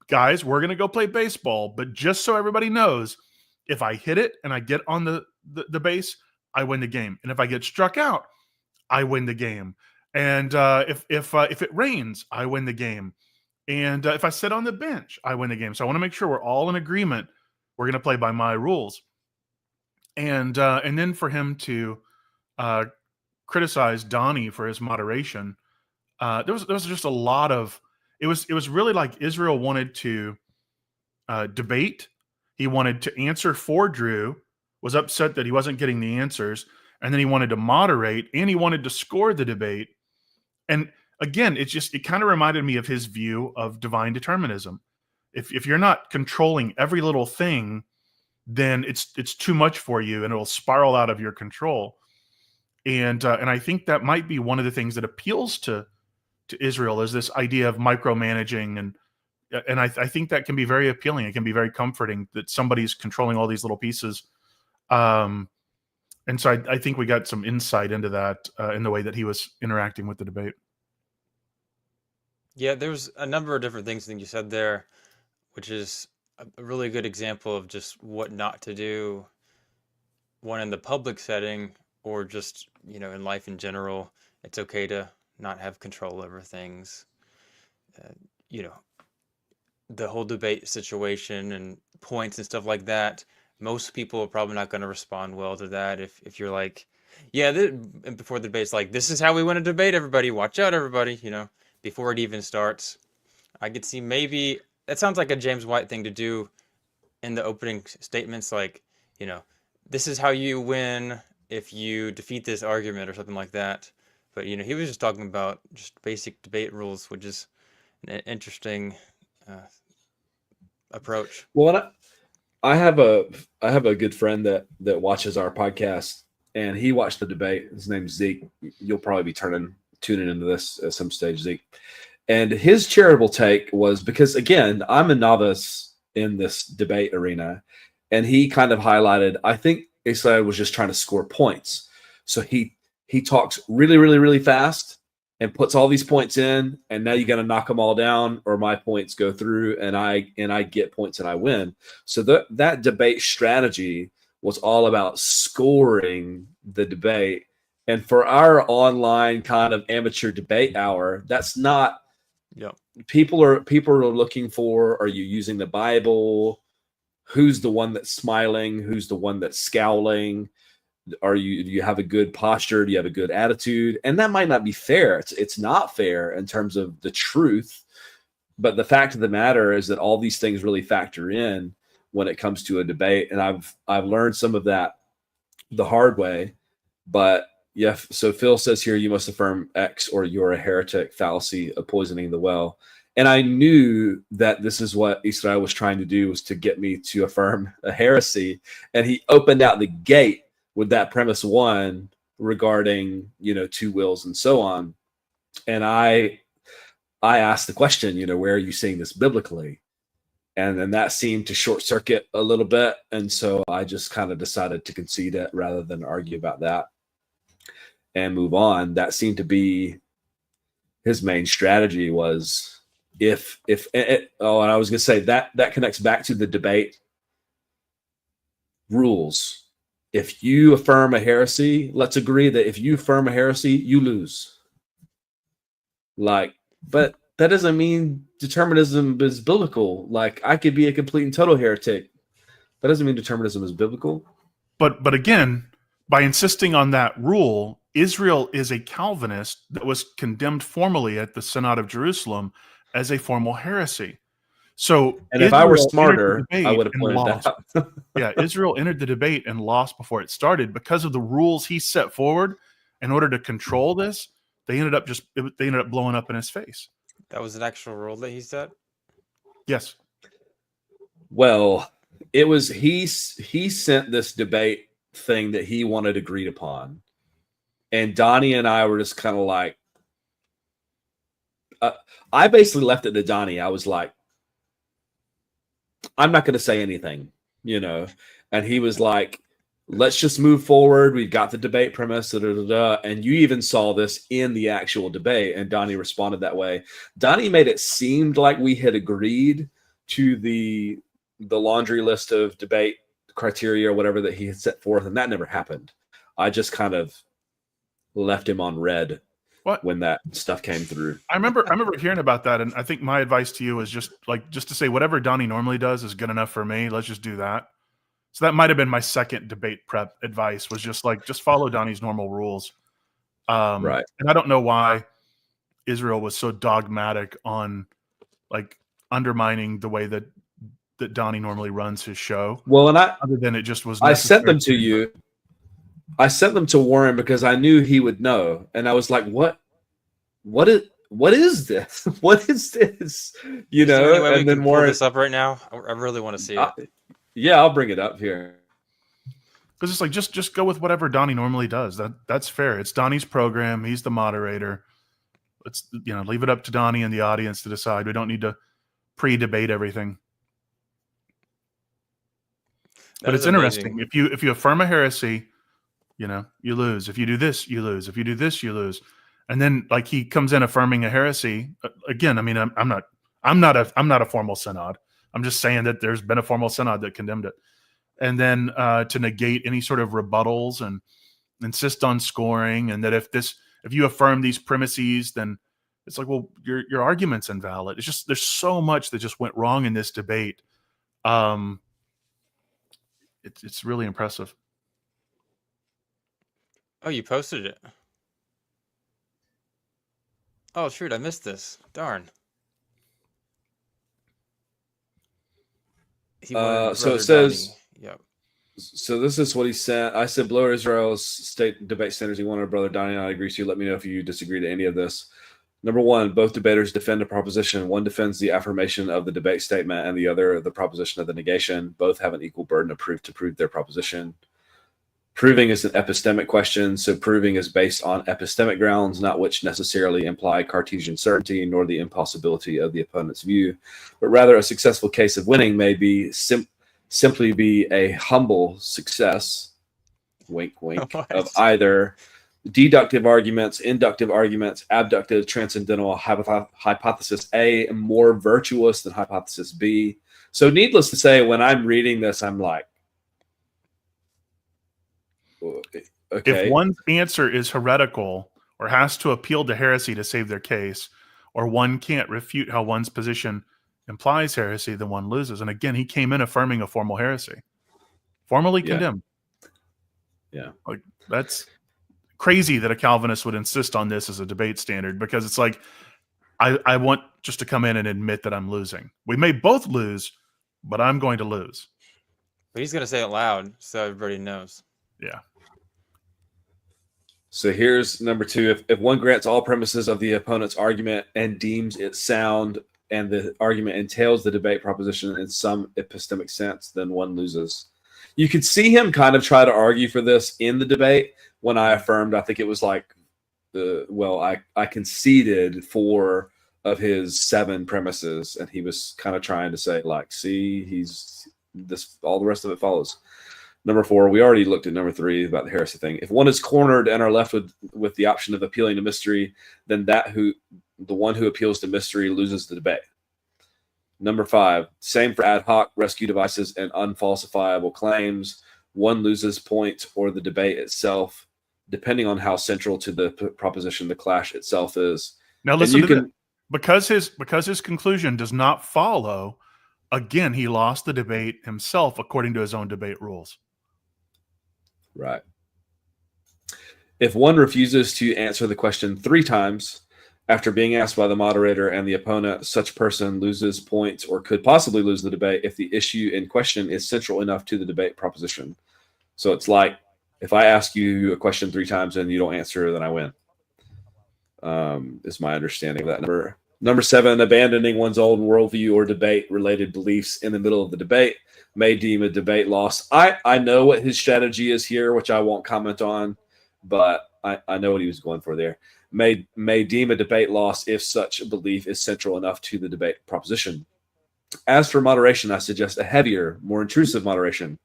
[SPEAKER 5] guys, we're going to go play baseball, but just so everybody knows, if I hit it and I get on the base, I win the game. And if I get struck out, I win the game. And if it rains, I win the game. And if I sit on the bench, I win the game. So I want to make sure we're all in agreement. We're going to play by my rules. And then for him to criticize Donnie for his moderation, there was just a lot of. It was really like Israel wanted to debate. He wanted to answer for Drew, was upset that he wasn't getting the answers, and then he wanted to moderate, and he wanted to score the debate. And again, it kind of reminded me of his view of divine determinism. If you're not controlling every little thing, then it's too much for you, and it'll spiral out of your control. And I think that might be one of the things that appeals to Israel, is this idea of micromanaging, and I think that can be very appealing. It can be very comforting that somebody's controlling all these little pieces. And so I think we got some insight into that in the way that he was interacting with the debate.
[SPEAKER 4] Yeah, there's a number of different things that you said there, which is a really good example of just what not to do, one in the public setting, or just, in life in general. It's okay to not have control over things. The whole debate situation and points and stuff like that, most people are probably not going to respond well to that. If you're like, and before the debate's like, this is how we win a debate, everybody, watch out, everybody, before it even starts. I could see maybe, that sounds like a James White thing to do in the opening statements, like, this is how you win if you defeat this argument or something like that. But he was just talking about just basic debate rules, which is an interesting approach.
[SPEAKER 1] Well, I have a good friend that watches our podcast, and he watched the debate. His name's Zeke. You'll probably be tuning into this at some stage, Zeke. And his charitable take was, because again, I'm a novice in this debate arena, and he kind of highlighted, I think Israel was just trying to score points. So he talks really, really, really fast and puts all these points in, and now you got to knock them all down, or my points go through, and I get points and I win. So that debate strategy was all about scoring the debate. And for our online kind of amateur debate hour, that's not.
[SPEAKER 4] Yep.
[SPEAKER 1] People are looking for, are you using the Bible? Who's the one that's smiling? Who's the one that's scowling? Do you have a good posture? Do you have a good attitude? And that might not be fair. It's not fair in terms of the truth. But the fact of the matter is that all these things really factor in when it comes to a debate. And I've learned some of that the hard way. But yeah, so Phil says here, you must affirm X or you're a heretic, fallacy of poisoning the well. And I knew that this is what Israel was trying to do, was to get me to affirm a heresy. And he opened out the gate with that premise one regarding, two wills and so on. And I asked the question, where are you seeing this biblically? And then that seemed to short circuit a little bit. And so I just kind of decided to concede it rather than argue about that and move on. That seemed to be his main strategy, was and I was going to say that connects back to the debate rules. If you affirm a heresy, let's agree that if you affirm a heresy, you lose. But that doesn't mean determinism is biblical. I could be a complete and total heretic. That doesn't mean determinism is biblical.
[SPEAKER 5] But again, by insisting on that rule, Israel is a Calvinist that was condemned formally at the Synod of Jerusalem as a formal heresy. So,
[SPEAKER 1] and if I were smarter, I would have pointed that out.
[SPEAKER 5] Yeah, Israel entered the debate and lost before it started because of the rules he set forward. In order to control this, they ended up blowing up in his face.
[SPEAKER 4] That was an actual rule that he set?
[SPEAKER 5] Yes.
[SPEAKER 1] Well, it was he sent this debate thing that he wanted agreed upon, and Donnie and I were just kind of like, I basically left it to Donnie. I was like, I'm not going to say anything, and he was like, let's just move forward. We've got the debate premise, and you even saw this in the actual debate, and Donnie responded that way. Donnie made it seem like we had agreed to the laundry list of debate criteria or whatever that he had set forth, and that never happened. I just kind of left him on red when that stuff came through.
[SPEAKER 5] I remember hearing about that, and I think my advice to you is just to say whatever Donnie normally does is good enough for me. Let's just do that. So that might have been my second debate prep advice, was just follow Donnie's normal rules.
[SPEAKER 1] Right.
[SPEAKER 5] And I don't know why Israel was so dogmatic on undermining the way that Donnie normally runs his show.
[SPEAKER 1] Well, and
[SPEAKER 5] other than it just was.
[SPEAKER 1] I sent them to you. I sent them to Warren because I knew he would know, and I was like, "What is this? What is this?" And then Warren,
[SPEAKER 4] pull this up right now. I really want to see it.
[SPEAKER 1] Yeah, I'll bring it up here.
[SPEAKER 5] Because it's just go with whatever Donnie normally does. That's fair. It's Donnie's program. He's the moderator. Let's leave it up to Donnie and the audience to decide. We don't need to pre-debate everything. But it's interesting. If you affirm a heresy, you lose. If you do this, you lose. If you do this, you lose. And then he comes in affirming a heresy again. I mean, I'm not a formal synod. I'm just saying that there's been a formal synod that condemned it. And then to negate any sort of rebuttals and insist on scoring, and that if you affirm these premises, then it's like, well, your argument's invalid. It's just, there's so much that just went wrong in this debate. It's really impressive.
[SPEAKER 4] Oh, you posted it. Oh, shoot, I missed this. Darn.
[SPEAKER 1] So it says,
[SPEAKER 4] Yep.
[SPEAKER 1] So this is what he said. I said, below Israel's state debate standards. He wanted brother Donnie and I agree to. Let me know if you disagree to any of this. Number one, both debaters defend a proposition. One defends the affirmation of the debate statement, and the other the proposition of the negation. Both have an equal burden of proof to prove their proposition. Proving is an epistemic question, so proving is based on epistemic grounds, not which necessarily imply Cartesian certainty, nor the impossibility of the opponent's view, but rather a successful case of winning may be simply be a humble success, wink, wink, of either deductive arguments, inductive arguments, abductive, transcendental hypothesis A, more virtuous than hypothesis B. So needless to say, when I'm reading this, I'm like, okay.
[SPEAKER 5] If one's answer is heretical or has to appeal to heresy to save their case, or one can't refute how one's position implies heresy, then one loses. And again, he came in affirming a formal heresy, formally condemned.
[SPEAKER 1] Yeah.
[SPEAKER 5] Like, that's crazy that a Calvinist would insist on this as a debate standard, because it's like, I want just to come in and admit that I'm losing. We may both lose, but I'm going to lose.
[SPEAKER 4] But he's going to say it loud so everybody knows.
[SPEAKER 5] Yeah.
[SPEAKER 1] So here's number two. If one grants all premises of the opponent's argument and deems it sound, and the argument entails the debate proposition in some epistemic sense, then one loses. You could see him kind of try to argue for this in the debate when I affirmed. I think it was like, I conceded 4 of his 7 premises, and he was kind of trying to say, like, see, he's this, all the rest of it follows. Number 4, we already looked at number 3 about the heresy thing. If one is cornered and are left with the option of appealing to mystery, then the one who appeals to mystery loses the debate. Number 5, same for ad hoc rescue devices and unfalsifiable claims. One loses point or the debate itself, depending on how central to the proposition the clash itself is.
[SPEAKER 5] Now listen to that. Because his conclusion does not follow, again, he lost the debate himself according to his own debate rules.
[SPEAKER 1] Right. If one refuses to answer the question 3 times after being asked by the moderator and the opponent, such person loses points or could possibly lose the debate if the issue in question is central enough to the debate proposition. So it's like, if I ask you a question 3 times and you don't answer, then I win. Is my understanding of that. Number 7, abandoning one's own worldview or debate-related beliefs in the middle of the debate may deem a debate loss. I know what his strategy is here, which I won't comment on, but I know what he was going for there. May deem a debate loss if such a belief is central enough to the debate proposition. As for moderation, I suggest a heavier, more intrusive moderation.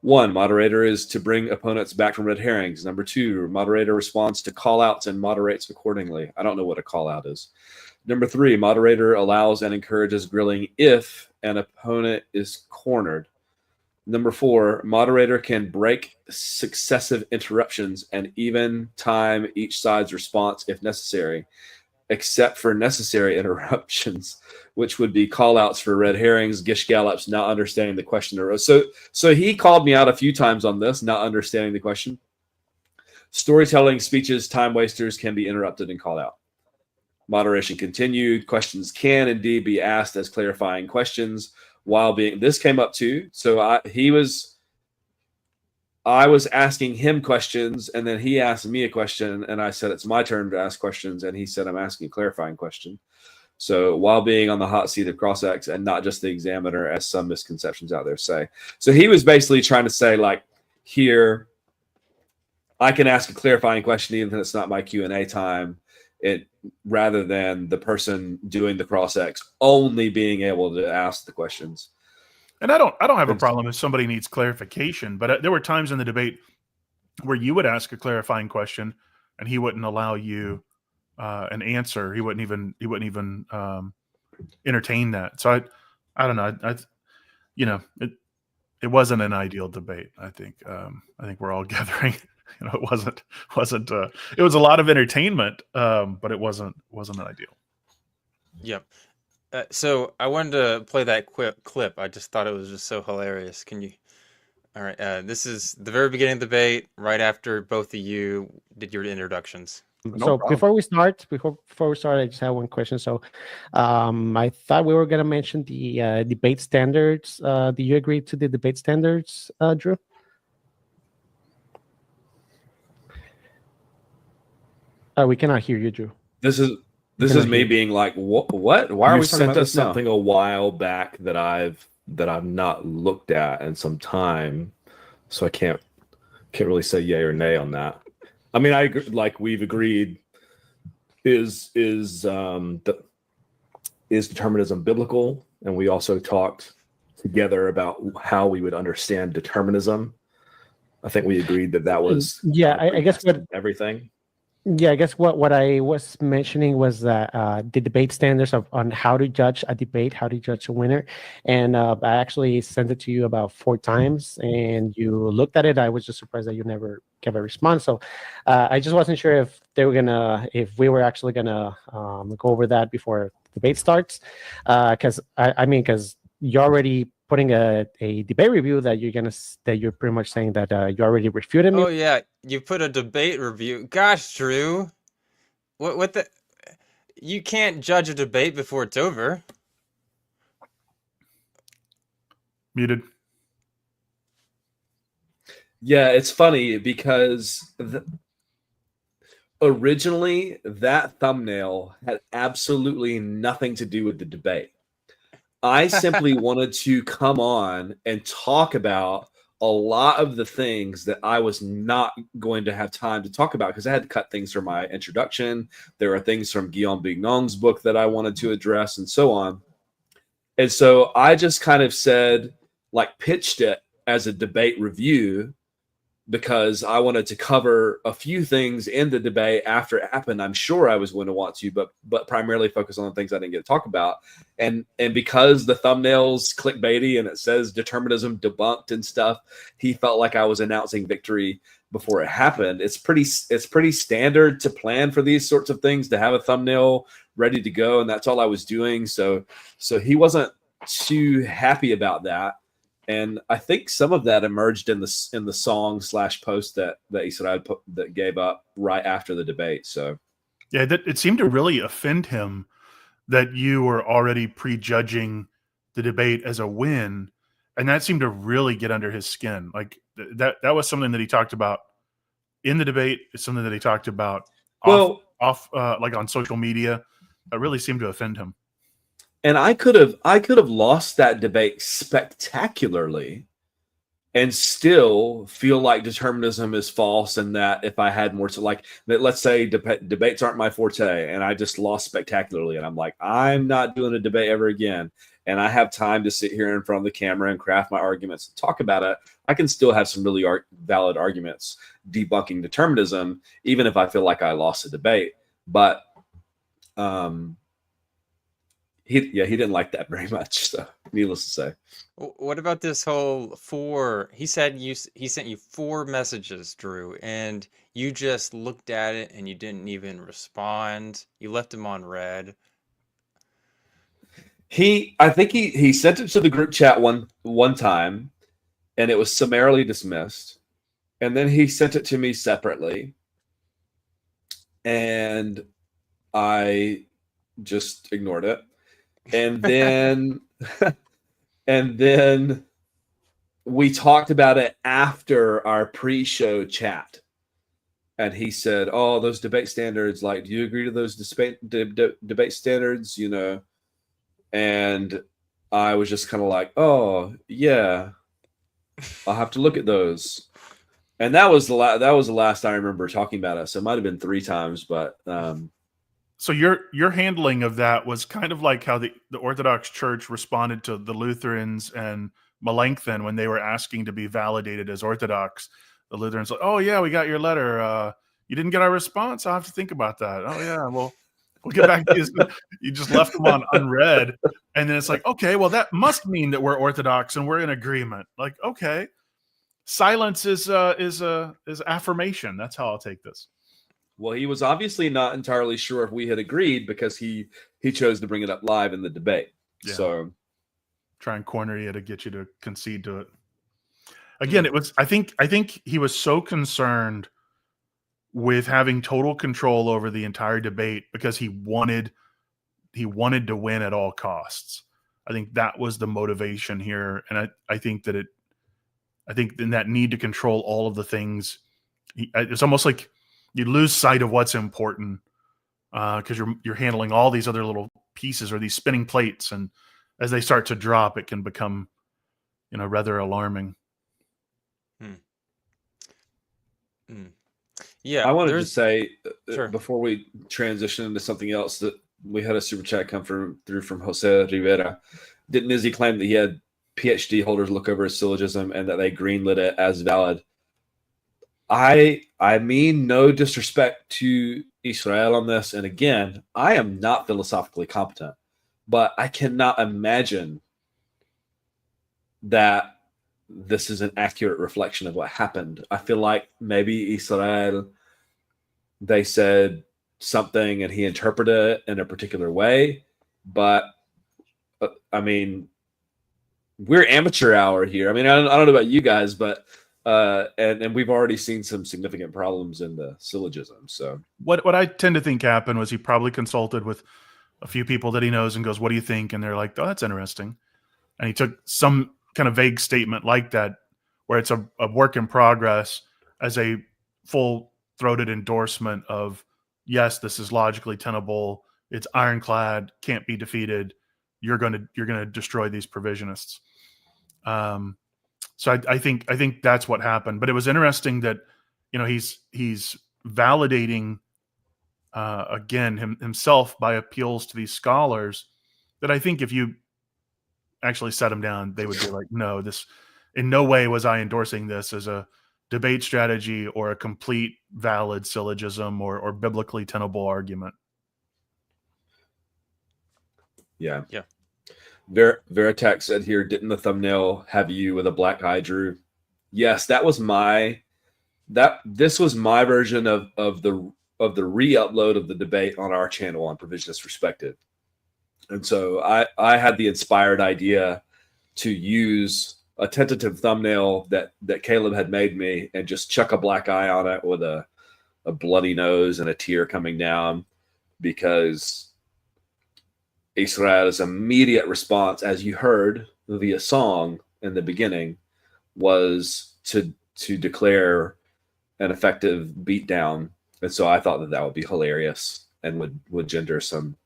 [SPEAKER 1] 1, moderator is to bring opponents back from red herrings. Number 2, moderator responds to call-outs and moderates accordingly. I don't know what a call-out is. Number 3, moderator allows and encourages grilling if an opponent is cornered. Number 4, moderator can break successive interruptions and even time each side's response if necessary, except for necessary interruptions, which would be call-outs for red herrings, gish gallops, not understanding the question. So he called me out a few times on this, not understanding the question. Storytelling, speeches, time wasters can be interrupted and called out. Moderation continued. Questions can indeed be asked as clarifying questions while being. This came up too. So I was asking him questions, and then he asked me a question, and I said it's my turn to ask questions, and he said I'm asking a clarifying question. So while being on the hot seat of cross-ex and not just the examiner, as some misconceptions out there say. So he was basically trying to say, like, here, I can ask a clarifying question even if it's not my Q&A time, rather than the person doing the cross-ex only being able to ask the questions.
[SPEAKER 5] And I don't have a problem if somebody needs clarification, but there were times in the debate where you would ask a clarifying question and he wouldn't allow you an answer. He wouldn't even entertain that. So I don't know. It wasn't an ideal debate. I think we're all gathering. It wasn't. It was a lot of entertainment, but it wasn't ideal.
[SPEAKER 4] Yep. So I wanted to play that clip. I just thought it was just so hilarious. Can you? All right. This is the very beginning of the debate, right after both of you did your introductions.
[SPEAKER 6] Before we start, I just have one question. So, I thought we were gonna mention the debate standards. Do you agree to the debate standards, Drew? We cannot hear you, Drew.
[SPEAKER 1] This is me being like, what? Why are we talking
[SPEAKER 7] sent
[SPEAKER 1] about
[SPEAKER 7] us
[SPEAKER 1] this now?
[SPEAKER 7] something a while back that I've not looked at in some time, so I can't really say yay or nay on that. I mean, I agree, like we've agreed, is determinism biblical, and we also talked together about how we would understand determinism. I think we agreed that was
[SPEAKER 6] I guess what
[SPEAKER 7] everything.
[SPEAKER 6] Yeah, I guess what I was mentioning was that the debate standards on how to judge a debate, how to judge a winner, and I actually sent it to you about 4 times, and you looked at it. I was just surprised that you never gave a response. So I just wasn't sure if if we were actually gonna go over that before the debate starts, because because you're already putting a debate review that you're pretty much saying that you already refuted me.
[SPEAKER 4] Oh yeah, you put a debate review. Gosh, Drew, what the? You can't judge a debate before it's over.
[SPEAKER 5] Muted.
[SPEAKER 1] Yeah, it's funny because originally that thumbnail had absolutely nothing to do with the debate. I simply wanted to come on and talk about a lot of the things that I was not going to have time to talk about because I had to cut things from my introduction. There are things from Guillaume Bignon's book that I wanted to address and so on. And so I just kind of said, like, pitched it as a debate review because I wanted to cover a few things in the debate after it happened. I'm sure I was going to want to, but primarily focus on the things I didn't get to talk about. And because the thumbnail's clickbaity and it says determinism debunked and stuff, he felt like I was announcing victory before it happened. It's pretty standard to plan for these sorts of things to have a thumbnail ready to go, and that's all I was doing. So he wasn't too happy about that. And I think some of that emerged in the song / post that he said I'd put that gave up right after the debate. So
[SPEAKER 5] yeah, that it seemed to really offend him that you were already prejudging the debate as a win, and that seemed to really get under his skin. Like that was something that he talked about in the debate. It's something that he talked about off like on social media. That really seemed to offend him.
[SPEAKER 1] And I could have lost that debate spectacularly and still feel like determinism is false, and that if I had more to like that, let's say debates aren't my forte and I just lost spectacularly and I'm like, I'm not doing a debate ever again, and I have time to sit here in front of the camera and craft my arguments and talk about it, I can still have some really valid arguments debunking determinism, even if I feel like I lost a debate. But he didn't like that very much. So needless to say.
[SPEAKER 4] What about this whole 4? He said he sent you 4 messages, Drew, and you just looked at it and you didn't even respond. You left him on red.
[SPEAKER 1] I think he sent it to the group chat one time, and it was summarily dismissed. And then he sent it to me separately, and I just ignored it. And then we talked about it after our pre-show chat, and he said, "Oh, those debate standards. Like, do you agree to those debate standards? You know?" And I was just kind of like, "Oh, yeah, I'll have to look at those." And that was the last I remember talking about it. So it might have been 3 times, but.
[SPEAKER 5] So your handling of that was kind of like how the Orthodox Church responded to the Lutherans and Melanchthon when they were asking to be validated as Orthodox. The Lutherans like, "Oh yeah, we got your letter. You didn't get our response. I'll have to think about that." "Oh yeah, well, we'll get back to you." You just left them on unread, and then it's like, okay, well that must mean that we're Orthodox and we're in agreement. Like, okay, silence is affirmation. That's how I'll take this.
[SPEAKER 1] Well, he was obviously not entirely sure if we had agreed because he chose to bring it up live in the debate. Yeah. So
[SPEAKER 5] try and corner you to get you to concede to it. Again, it was I think he was so concerned with having total control over the entire debate because he wanted to win at all costs. I think that was the motivation here, and I think in that need to control all of the things, it's almost like you lose sight of what's important because you're handling all these other little pieces or these spinning plates, and as they start to drop, it can become, rather alarming.
[SPEAKER 4] Yeah,
[SPEAKER 1] I wanted to say
[SPEAKER 4] Sure.
[SPEAKER 1] before we transition into something else that we had a super chat come through from Jose Rivera. Didn't Izzy claim that he had PhD holders look over his syllogism and that they greenlit it as valid? I mean no disrespect to Israel on this, and again, I am not philosophically competent, but I cannot imagine that this is an accurate reflection of what happened. I feel like maybe Israel, they said something and he interpreted it in a particular way, but I mean, we're amateur hour here. I mean, I don't know about you guys, but and we've already seen some significant problems in the syllogism. So
[SPEAKER 5] what I tend to think happened was he probably consulted with a few people that he knows and goes, "What do you think?" And they're like, "Oh, that's interesting." And he took some kind of vague statement like that, where it's a work in progress, as a full-throated endorsement of, yes, this is logically tenable. It's ironclad, can't be defeated. You're gonna destroy these provisionists. So I think that's what happened. But it was interesting that he's validating again himself by appeals to these scholars that I think if you actually set them down, they would be like, no, this in no way was I endorsing this as a debate strategy or a complete valid syllogism or biblically tenable argument.
[SPEAKER 1] Yeah. Veritex said here, didn't the thumbnail have you with a black eye, Drew? Yes, that was this was my version of the re-upload of the debate on our channel on Provisionist Perspective. And so I had the inspired idea to use a tentative thumbnail that Caleb had made me and just chuck a black eye on it with a bloody nose and a tear coming down, because Israel's immediate response, as you heard via song in the beginning, was to declare an effective beatdown. And so I thought that would be hilarious and would gender some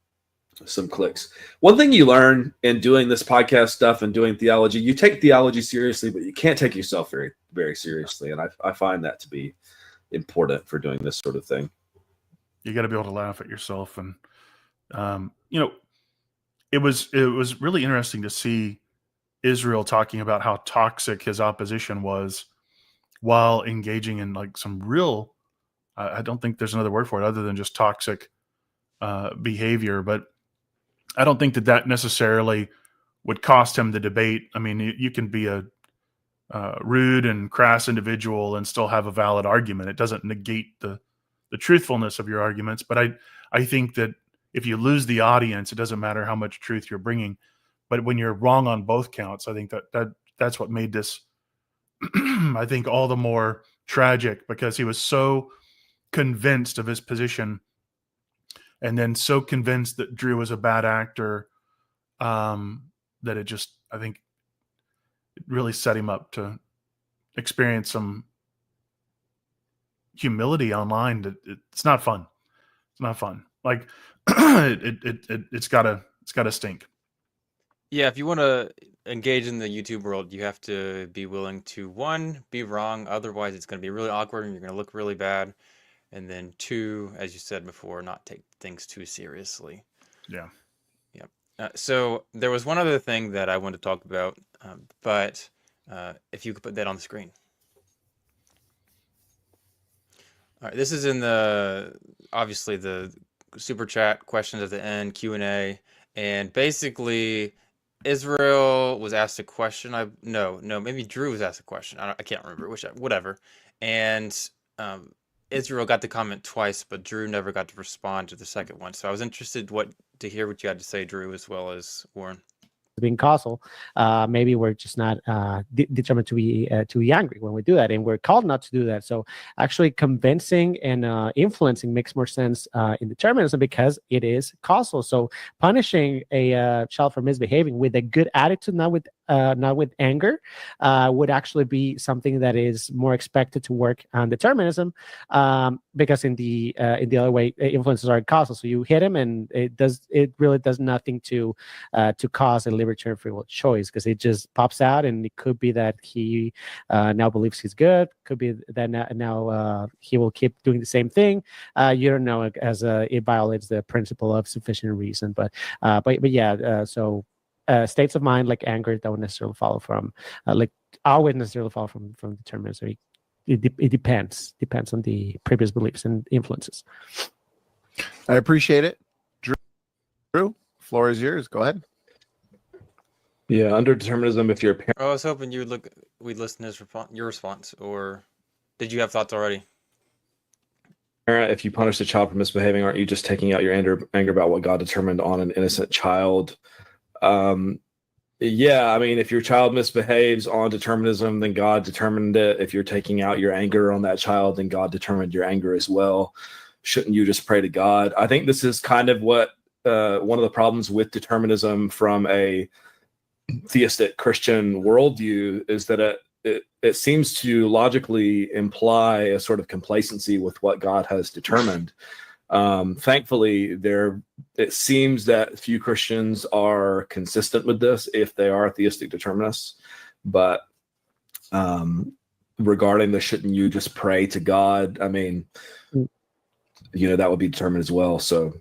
[SPEAKER 1] clicks. One thing you learn in doing this podcast stuff and doing theology, you take theology seriously, but you can't take yourself very, very seriously. And I find that to be important for doing this sort of thing.
[SPEAKER 5] You got to be able to laugh at yourself. And, it was really interesting to see Israel talking about how toxic his opposition was while engaging in like some real, I don't think there's another word for it other than just toxic behavior, but I don't think that necessarily would cost him the debate. I mean, you can be a rude and crass individual and still have a valid argument. It doesn't negate the truthfulness of your arguments, but I think that if you lose the audience, it doesn't matter how much truth you're bringing. But when you're wrong on both counts, I think that's what made this, I think, all the more tragic, because he was so convinced of his position and then so convinced that Drew was a bad actor that it just, I think, it really set him up to experience some humility online. That it's not fun. It's not fun. Like it's gotta stink.
[SPEAKER 4] Yeah, if you want to engage in the YouTube world, you have to be willing to, one, be wrong. Otherwise, it's going to be really awkward and you're going to look really bad. And then two, as you said before, not take things too seriously.
[SPEAKER 5] Yeah.
[SPEAKER 4] So there was one other thing that I wanted to talk about, but if you could put that on the screen. All right, this is in obviously the super chat questions at the end, Q&A, and basically Israel was asked a question. Maybe Drew was asked a question. I can't remember whatever. And Israel got to comment twice, but Drew never got to respond to the second one. So I was interested to hear what you had to say, Drew, as well as Warren.
[SPEAKER 6] Being causal, maybe we're just not determined to be angry when we do that, and we're called not to do that. So actually convincing and influencing makes more sense in determinism because it is causal. So punishing a child for misbehaving with a good attitude, not with not with anger, would actually be something that is more expected to work on determinism, because in the other way, influences are causal. So you hit him, and it really does nothing to cause a libertarian free will choice, because it just pops out, and it could be that he now believes he's good. Could be that now he will keep doing the same thing. You don't know, as it violates the principle of sufficient reason. But yeah, so states of mind like anger don't necessarily follow from like always necessarily follow from determinism. It depends on the previous beliefs and influences.
[SPEAKER 2] I appreciate it. Drew, floor is yours. Go ahead.
[SPEAKER 7] Yeah, under determinism, if you're a parent,
[SPEAKER 4] I was hoping we'd listen to your response, or did you have thoughts already?
[SPEAKER 7] if you punish the child for misbehaving, aren't you just taking out your anger about what God determined on an innocent child? Yeah, I mean, if your child misbehaves on determinism, then God determined it. If you're taking out your anger on that child, then God determined your anger as well. Shouldn't you just pray to God? I think this is kind of what one of the problems with determinism from a theistic Christian worldview is that it seems to logically imply a sort of complacency with what God has determined. Thankfully, it seems that few Christians are consistent with this if they are theistic determinists. But regarding the shouldn't you just pray to God, I mean, that would be determined as well. So,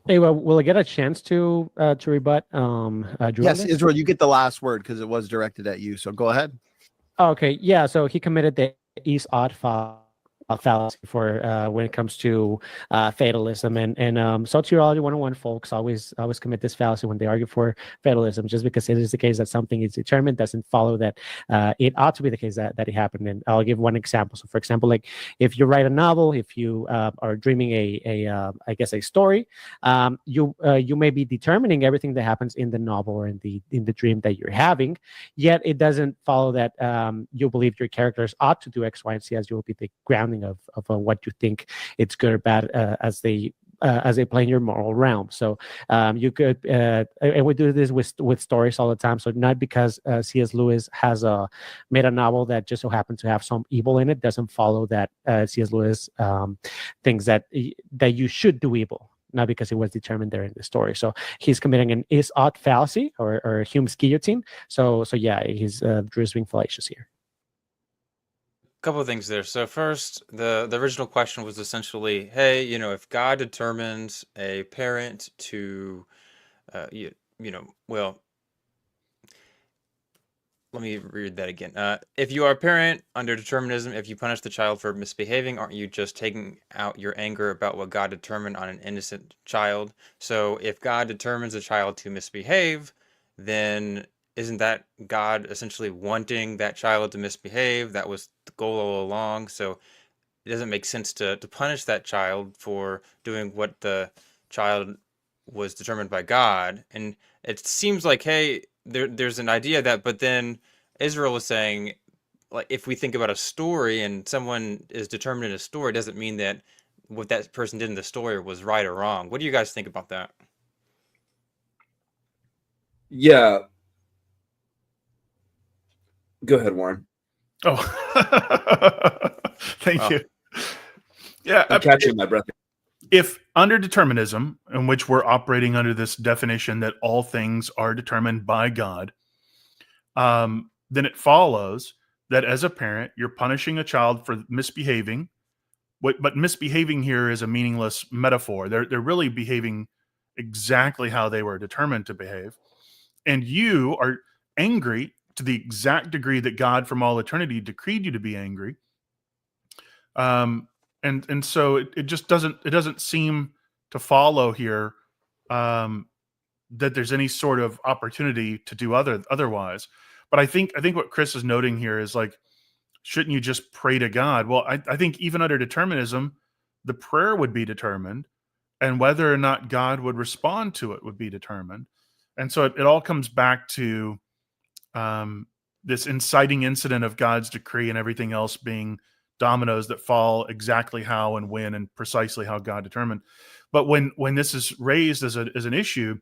[SPEAKER 6] hey, well, will I get a chance to rebut? Drew,
[SPEAKER 2] Yes, Israel, you get the last word because it was directed at you. So go ahead.
[SPEAKER 6] Okay, yeah. So he committed the is odd fallacy for when it comes to fatalism, and soteriology 101 folks always commit this fallacy when they argue for fatalism. Just because it is the case that something is determined doesn't follow that it ought to be the case that it happened. And I'll give one example. So for example, like if you write a novel, if you are dreaming a story, you may be determining everything that happens in the novel or in the dream that you're having, yet it doesn't follow that you believe your characters ought to do X, Y, and Z, as you will be the grounding of what you think it's good or bad as they play in your moral realm. So you could, and we do this with stories all the time. So not because C.S. Lewis has made a novel that just so happens to have some evil in it, doesn't follow that C.S. Lewis thinks that you should do evil, not because it was determined there in the story. So he's committing an is ought fallacy or Hume's guillotine. So yeah, he's Drew's being fallacious here.
[SPEAKER 4] Couple of things there. So first, the original question was essentially, hey, if God determines a parent to, well, let me read that again. If you are a parent under determinism, if you punish the child for misbehaving, aren't you just taking out your anger about what God determined on an innocent child? So if God determines a child to misbehave, then isn't that God essentially wanting that child to misbehave? That was the goal all along. So it doesn't make sense to punish that child for doing what the child was determined by God. And it seems like, hey, there's an idea that, but then Israel was saying, like, if we think about a story and someone is determined in a story, doesn't mean that what that person did in the story was right or wrong. What do you guys think about that?
[SPEAKER 1] Yeah. Go ahead, Warren.
[SPEAKER 5] Oh, thank you. Yeah,
[SPEAKER 1] I'm catching my breath.
[SPEAKER 5] If under determinism, in which we're operating under this definition that all things are determined by God, then it follows that as a parent, you're punishing a child for misbehaving. But misbehaving here is a meaningless metaphor. They're really behaving exactly how they were determined to behave. And you are angry to the exact degree that God from all eternity decreed you to be angry. And so it just doesn't seem to follow here that there's any sort of opportunity to do otherwise. But I think what Chris is noting here is like, shouldn't you just pray to God? Well, I think even under determinism, the prayer would be determined, and whether or not God would respond to it would be determined. And so it all comes back to this inciting incident of God's decree and everything else being dominoes that fall exactly how and when and precisely how God determined. But when this is raised as an issue,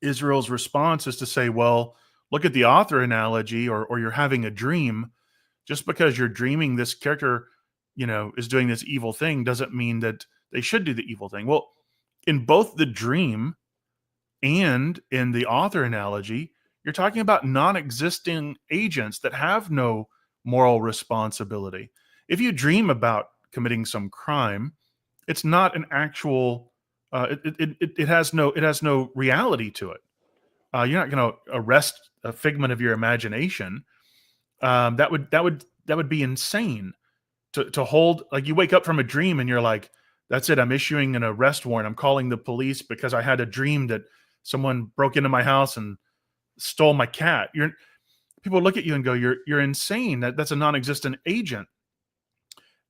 [SPEAKER 5] Israel's response is to say, well, look at the author analogy, or you're having a dream, just because you're dreaming this character, is doing this evil thing doesn't mean that they should do the evil thing. Well, in both the dream and in the author analogy, you're talking about non-existing agents that have no moral responsibility. If you dream about committing some crime, it's not an actual. It has no reality to it. You're not going to arrest a figment of your imagination. That would be insane to hold. Like, you wake up from a dream and you're like, that's it, I'm issuing an arrest warrant. I'm calling the police because I had a dream that someone broke into my house and stole my cat. People look at you and go, you're insane. That's a non-existent agent.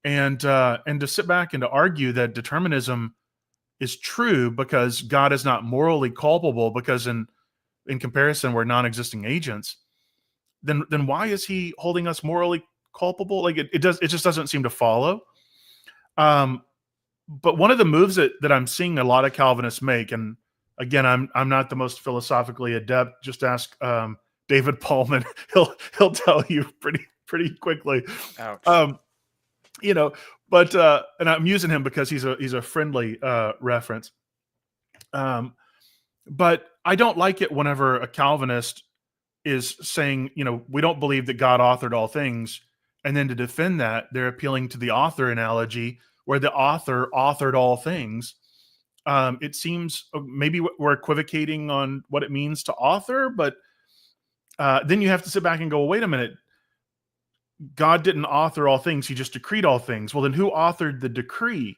[SPEAKER 5] And to sit back and to argue that determinism is true because God is not morally culpable because in comparison we're non-existing agents, then why is he holding us morally culpable? Like, it just doesn't seem to follow. But one of the moves that I'm seeing a lot of Calvinists make, and again, I'm not the most philosophically adept. Just ask David Paulman; he'll tell you pretty quickly.
[SPEAKER 4] Ouch.
[SPEAKER 5] But and I'm using him because he's a friendly reference. But I don't like it whenever a Calvinist is saying, we don't believe that God authored all things, and then to defend that, they're appealing to the author analogy, where the author authored all things. It seems maybe we're equivocating on what it means to author, but then you have to sit back and go, wait a minute. God didn't author all things. He just decreed all things. Well, then who authored the decree?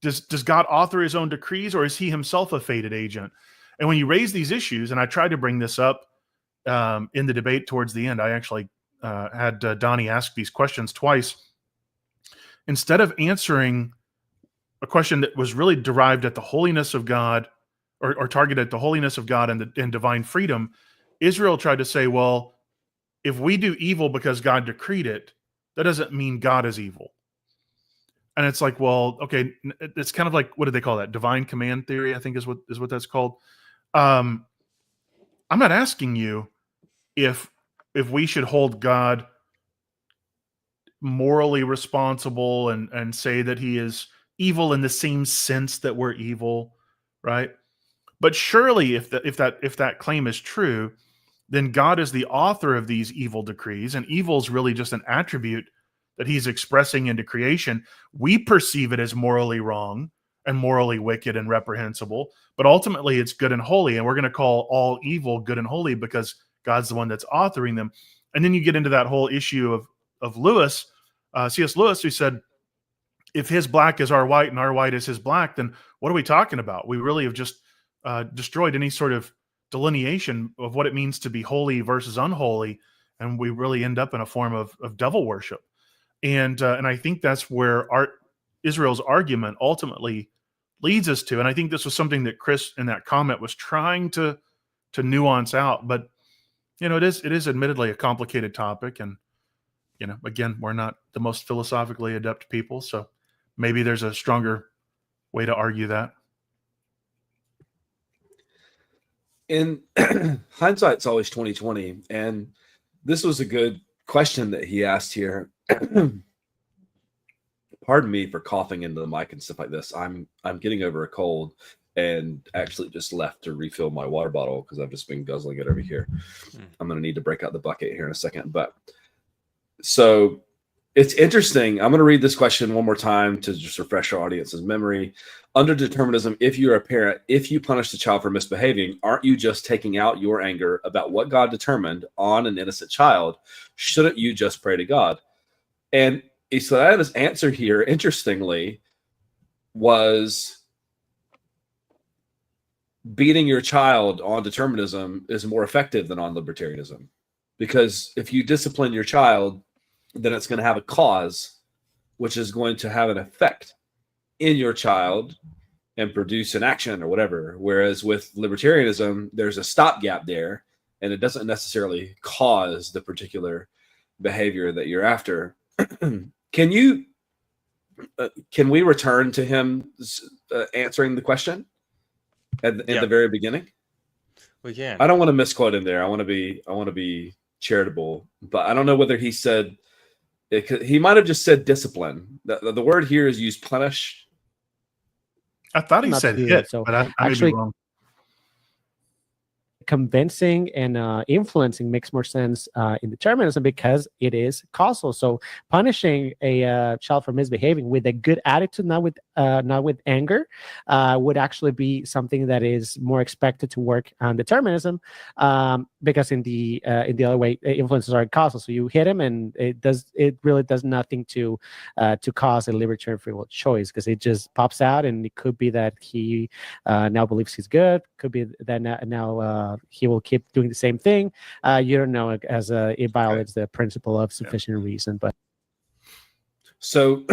[SPEAKER 5] Does God author his own decrees, or is he himself a fated agent? And when you raise these issues, and I tried to bring this up in the debate towards the end, I actually had Donnie ask these questions twice. Instead of answering a question that was really derived at the holiness of God, or targeted at the holiness of God and divine freedom, Israel tried to say, well, if we do evil because God decreed it, that doesn't mean God is evil. And it's like, well, okay, it's kind of like, what do they call that? Divine command theory, I think is what that's called. I'm not asking you if we should hold God morally responsible and say that he is evil in the same sense that we're evil, right? But surely if that claim is true, then God is the author of these evil decrees, and evil is really just an attribute that he's expressing into creation. We perceive it as morally wrong and morally wicked and reprehensible, but ultimately it's good and holy, and we're going to call all evil good and holy because God's the one that's authoring them. And then you get into that whole issue of Lewis, C.S. Lewis, who said, if his black is our white and our white is his black, then what are we talking about? We really have just destroyed any sort of delineation of what it means to be holy versus unholy, and we really end up in a form of devil worship. And I think that's where Israel's argument ultimately leads us to. And I think this was something that Chris in that comment was trying to nuance out. But it is admittedly a complicated topic, and again, we're not the most philosophically adept people, so maybe there's a stronger way to argue that.
[SPEAKER 1] In hindsight's always 20/20, and this was a good question that he asked here. Pardon me for coughing into the mic and stuff like this. I'm getting over a cold and actually just left to refill my water bottle because I've just been guzzling it over here. I'm going to need to break out the bucket here in a second. But so it's interesting. I'm going to read this question one more time to just refresh our audience's memory. Under determinism, if you're a parent, if you punish the child for misbehaving, aren't you just taking out your anger about what God determined on an innocent child? Shouldn't you just pray to God? And Isaiah's answer here, interestingly, was beating your child on determinism is more effective than on libertarianism. Because if you discipline your child, then it's going to have a cause, which is going to have an effect in your child and produce an action or whatever. Whereas with libertarianism, there's a stopgap there, and it doesn't necessarily cause the particular behavior that you're after. Can we return to him answering the question in the very beginning?
[SPEAKER 4] We can.
[SPEAKER 1] I don't want to misquote him there. I want to be charitable, but I don't know whether he said it. He might have just said discipline. The word here is used punish.
[SPEAKER 5] I thought he
[SPEAKER 6] Not to
[SPEAKER 5] said
[SPEAKER 6] do
[SPEAKER 5] hit,
[SPEAKER 6] that. So
[SPEAKER 5] but I may be
[SPEAKER 6] actually,
[SPEAKER 5] wrong.
[SPEAKER 6] convincing and influencing makes more sense in determinism because it is causal. So punishing a child for misbehaving with a good attitude, not with anger, would actually be something that is more expected to work on determinism, because in the other way, influences are causal. So you hit him, and it really does nothing to cause a libertarian free will choice, because it just pops out, and it could be that he now believes he's good. Could be that now he will keep doing the same thing. You don't know, as it violates the principle of sufficient reason. But
[SPEAKER 1] So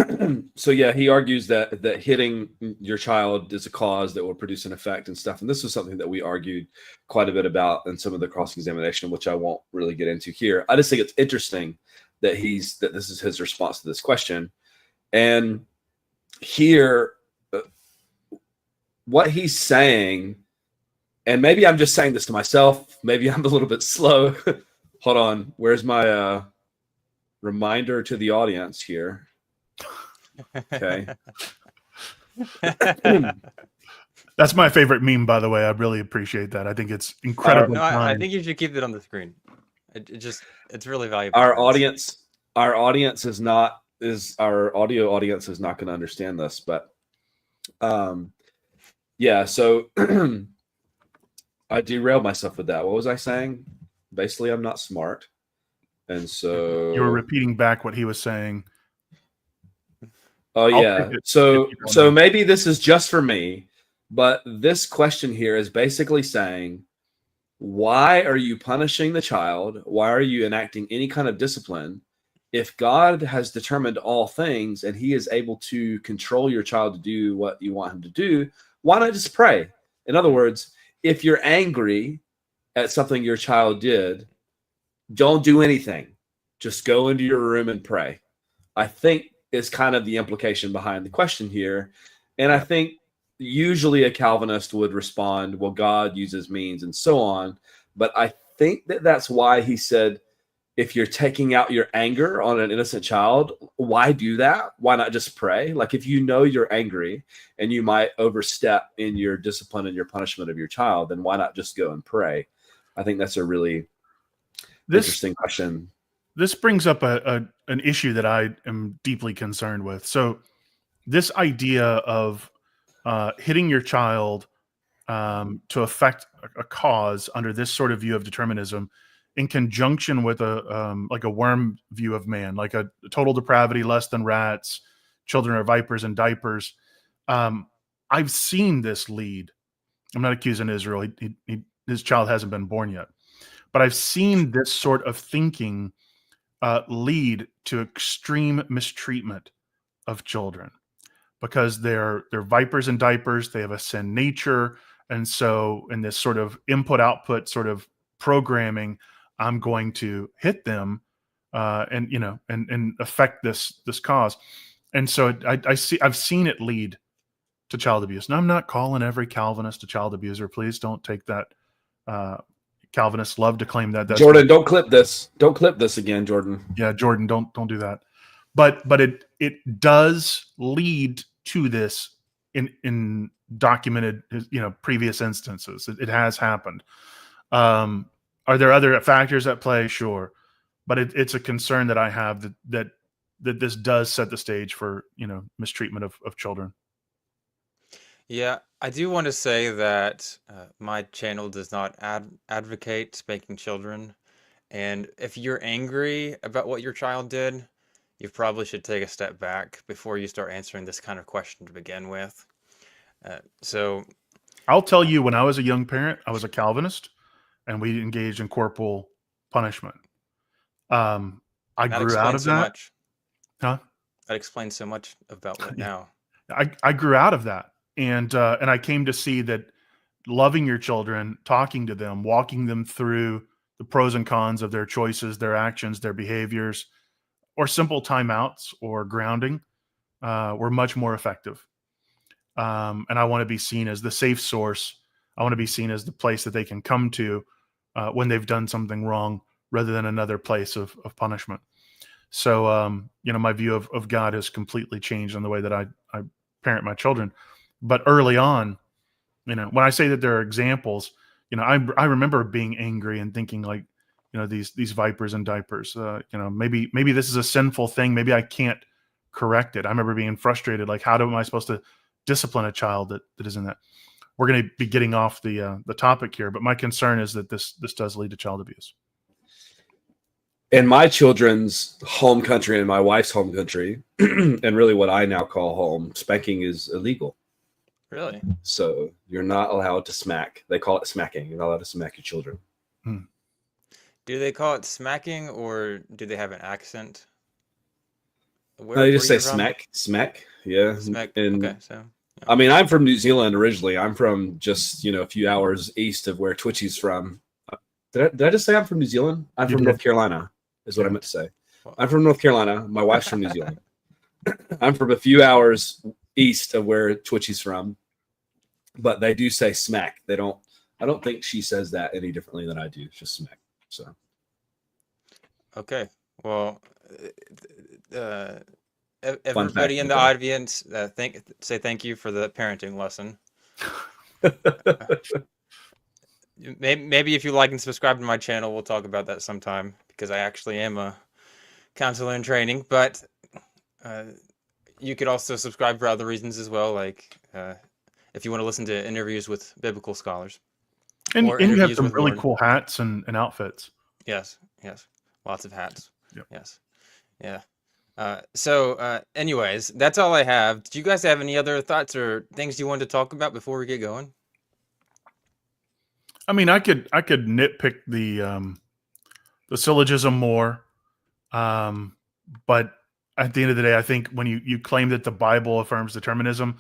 [SPEAKER 1] yeah, he argues that hitting your child is a cause that will produce an effect and stuff. And this was something that we argued quite a bit about in some of the cross-examination, which I won't really get into here. I just think it's interesting that this is his response to this question. And here, what he's saying, and maybe I'm just saying this to myself, maybe I'm a little bit slow. Hold on, where's my reminder to the audience here? Okay.
[SPEAKER 5] That's my favorite meme, by the way. I really appreciate that. I think it's incredibly
[SPEAKER 4] No, I
[SPEAKER 5] kind.
[SPEAKER 4] think you should keep it on the screen. It's really valuable.
[SPEAKER 1] Our audio audience is not going to understand this, but yeah, so I derailed myself with that. What was I saying? Basically, I'm not smart. And so
[SPEAKER 5] You were repeating back what he was saying.
[SPEAKER 1] Oh
[SPEAKER 5] I'll
[SPEAKER 1] yeah.
[SPEAKER 5] take it
[SPEAKER 1] So
[SPEAKER 5] if you don't know.
[SPEAKER 1] maybe this is just for me, but this question here is basically saying, why are you punishing the child? Why are you enacting any kind of discipline? If God has determined all things and he is able to control your child to do what you want him to do, why not just pray? In other words, if you're angry at something your child did, don't do anything. Just go into your room and pray. I think is kind of the implication behind the question here. And I think usually a Calvinist would respond, well, God uses means and so on. But I think that's why he said, if you're taking out your anger on an innocent child, why do that? Why not just pray? Like, if you know you're angry and you might overstep in your discipline and your punishment of your child, then why not just go and pray? I think that's a really interesting question.
[SPEAKER 5] This brings up an issue that I am deeply concerned with. So this idea of hitting your child to affect a cause under this sort of view of determinism, in conjunction with like a worm view of man, like a total depravity, less than rats, children are vipers and diapers. I've seen this lead. I'm not accusing Israel. His child hasn't been born yet. But I've seen this sort of thinking lead to extreme mistreatment of children, because they're vipers and diapers. They have a sin nature, and so in this sort of input-output sort of programming, I'm going to hit them, and affect this cause. And so I've seen it lead to child abuse. Now, I'm not calling every Calvinist a child abuser. Please don't take that. Calvinists love to claim that. That's
[SPEAKER 1] Jordan, don't clip this. Don't clip this again, Jordan.
[SPEAKER 5] Yeah, Jordan, don't do that. But it does lead to this in documented, previous instances. It has happened. Are there other factors at play? Sure, but it's a concern that I have that this does set the stage for mistreatment of children.
[SPEAKER 4] Yeah, I do want to say that my channel does not advocate spanking children. And if you're angry about what your child did, you probably should take a step back before you start answering this kind of question to begin with. So
[SPEAKER 5] I'll tell you, when I was a young parent, I was a Calvinist, and we engaged in corporal punishment. I
[SPEAKER 4] that
[SPEAKER 5] grew out of
[SPEAKER 4] explains so
[SPEAKER 5] that.
[SPEAKER 4] much.
[SPEAKER 5] Huh?
[SPEAKER 4] That explains so much about what now.
[SPEAKER 5] I grew out of that. And I came to see that loving your children, talking to them, walking them through the pros and cons of their choices, their actions, their behaviors, or simple timeouts or grounding were much more effective. And I want to be seen as the safe source I want to be seen as the place that they can come to when they've done something wrong, rather than another place of punishment. So, my view of God has completely changed on the way that I parent my children. But early on, when I say that there are examples, I remember being angry and thinking like, these vipers and diapers, maybe this is a sinful thing. Maybe I can't correct it. I remember being frustrated. Like, how am I supposed to discipline a child that isn't that? We're going to be getting off the topic here, but my concern is that this does lead to child abuse.
[SPEAKER 1] In my children's home country and my wife's home country, and really what I now call home, spanking is illegal.
[SPEAKER 4] Really?
[SPEAKER 1] So you're not allowed to smack. They call it smacking. You're not allowed to smack your children.
[SPEAKER 4] Do they call it smacking, or do they have an accent?
[SPEAKER 1] No, they just say smack. Yeah.
[SPEAKER 4] Smack.
[SPEAKER 1] And,
[SPEAKER 4] okay, so. Yeah.
[SPEAKER 1] I mean, I'm from New Zealand originally. I'm from just, a few hours east of where Twitchy's from. Did I just say I'm from New Zealand? I'm from North Carolina, is what I meant to say. I'm from North Carolina. My wife's from New Zealand. I'm from a few hours east of where Twitchy's from, but they do say smack. I don't think she says that any differently than I do. It's just smack. So.
[SPEAKER 4] Okay. Well, everybody in the audience, say thank you for the parenting lesson. Maybe if you like and subscribe to my channel, we'll talk about that sometime, because I actually am a counselor in training. But you could also subscribe for other reasons as well, like if you want to listen to interviews with biblical scholars.
[SPEAKER 5] And you have some really cool hats and outfits.
[SPEAKER 4] Yes, lots of hats.
[SPEAKER 5] Yep.
[SPEAKER 4] Yes, yeah. So, anyways, that's all I have. Do you guys have any other thoughts or things you wanted to talk about before we get going?
[SPEAKER 5] I mean, I could nitpick the syllogism more, but at the end of the day, I think when you claim that the Bible affirms determinism,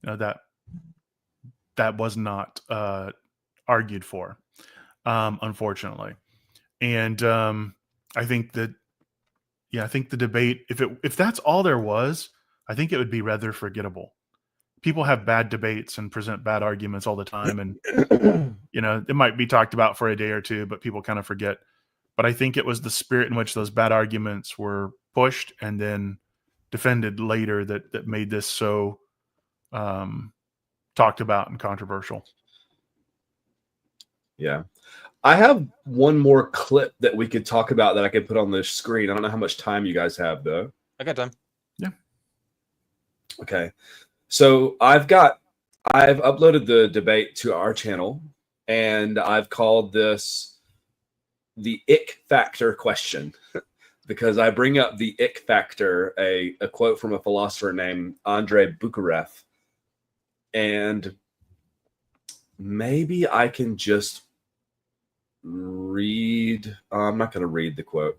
[SPEAKER 5] that was not argued for, unfortunately. And I think that, I think the debate, if that's all there was, I think it would be rather forgettable. People have bad debates and present bad arguments all the time, and it might be talked about for a day or two, but people kind of forget. But I think it was the spirit in which those bad arguments were pushed and then defended later that made this so talked about and controversial.
[SPEAKER 1] Yeah. I have one more clip that we could talk about that I could put on the screen. I don't know how much time you guys have, though.
[SPEAKER 4] I got time.
[SPEAKER 5] Yeah.
[SPEAKER 1] Okay. So I've uploaded the debate to our channel, and I've called this the ick factor question because I bring up the ick factor, a quote from a philosopher named Andrei Bukharev. And maybe I can just read. I'm not going to read the quote.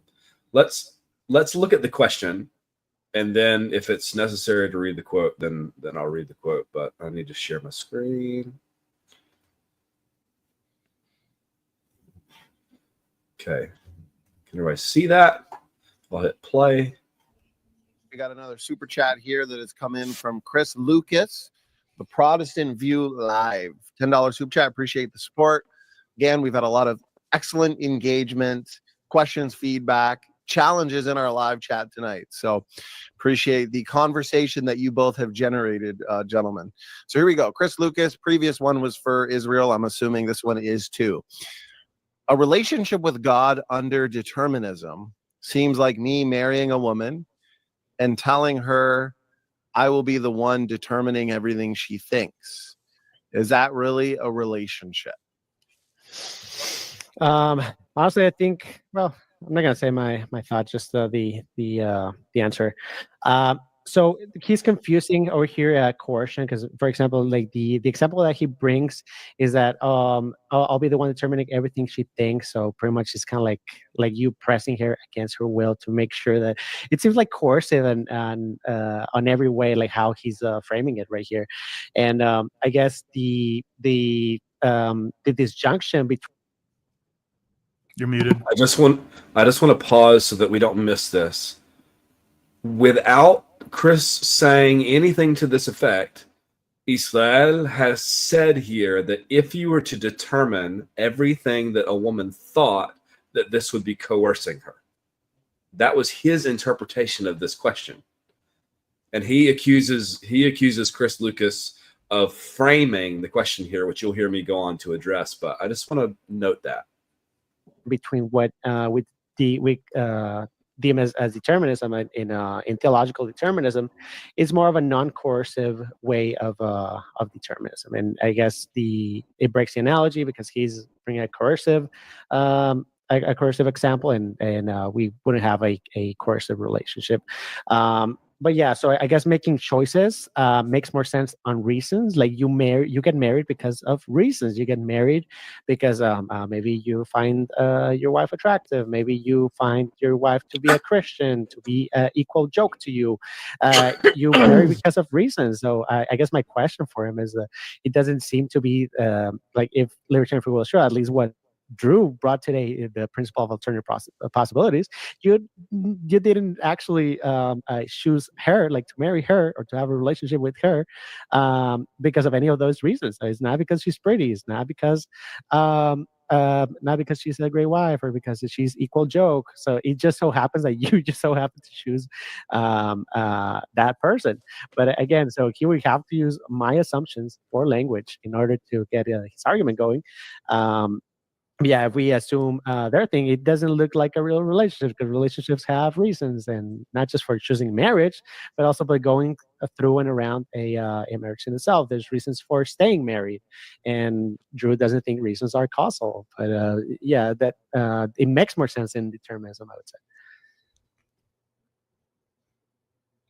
[SPEAKER 1] Let's look at the question, and then if it's necessary to read the quote, then I'll read the quote. But I need to share my screen. Okay, can everybody see that? I'll hit play.
[SPEAKER 2] We got another super chat here that has come in from Chris Lucas, the Protestant View Live. $10 super chat. Appreciate the support. Again, we've had a lot of excellent engagement, questions, feedback, challenges in our live chat tonight. So appreciate the conversation that you both have generated, gentlemen. So here we go. Chris Lucas, previous one was for Israel. I'm assuming this one is too. A relationship with God under determinism seems like me marrying a woman and telling her I will be the one determining everything she thinks. Is that really a relationship?
[SPEAKER 6] Honestly, I think, well, I'm not gonna say my thought, just the answer. So he's confusing over here coercion, because, for example, like the example that he brings is that I'll be the one determining everything she thinks. So pretty much it's kind of like you pressing her against her will to make sure that it seems like coercive and on every way, like how he's framing it right here. And I guess the disjunction between.
[SPEAKER 5] You're muted.
[SPEAKER 1] I just want to pause so that we don't miss this. Without Chris saying anything to this effect, Israel has said here that if you were to determine everything that a woman thought, that this would be coercing her. That was his interpretation of this question. And he accuses Chris Lucas of framing the question here, which you'll hear me go on to address. But I just want to note that
[SPEAKER 6] between what we deem as determinism in theological determinism is more of a non-coercive way of determinism. And I guess it breaks the analogy because he's bringing a coercive example, and we wouldn't have a coercive relationship. But yeah, so I guess making choices makes more sense on reasons. Like you get married because of reasons. You get married because maybe you find your wife attractive. Maybe you find your wife to be a Christian, to be equal joke to you. You marry because of reasons. So I guess my question for him is, it doesn't seem to be like, if libertarian free will is true, at least what Drew brought today, the principle of alternative possibilities, you didn't actually choose her, like to marry her or to have a relationship with her because of any of those reasons. So it's not because she's pretty. It's not because she's a great wife or because she's equal joke. So it just so happens that you just so happen to choose that person. But again, so here we have to use my assumptions for language in order to get his argument going. Yeah, if we assume their thing, it doesn't look like a real relationship, because relationships have reasons, and not just for choosing marriage, but also by going through and around a marriage in itself. There's reasons for staying married, and Drew doesn't think reasons are causal. But yeah, that it makes more sense in determinism, I would say.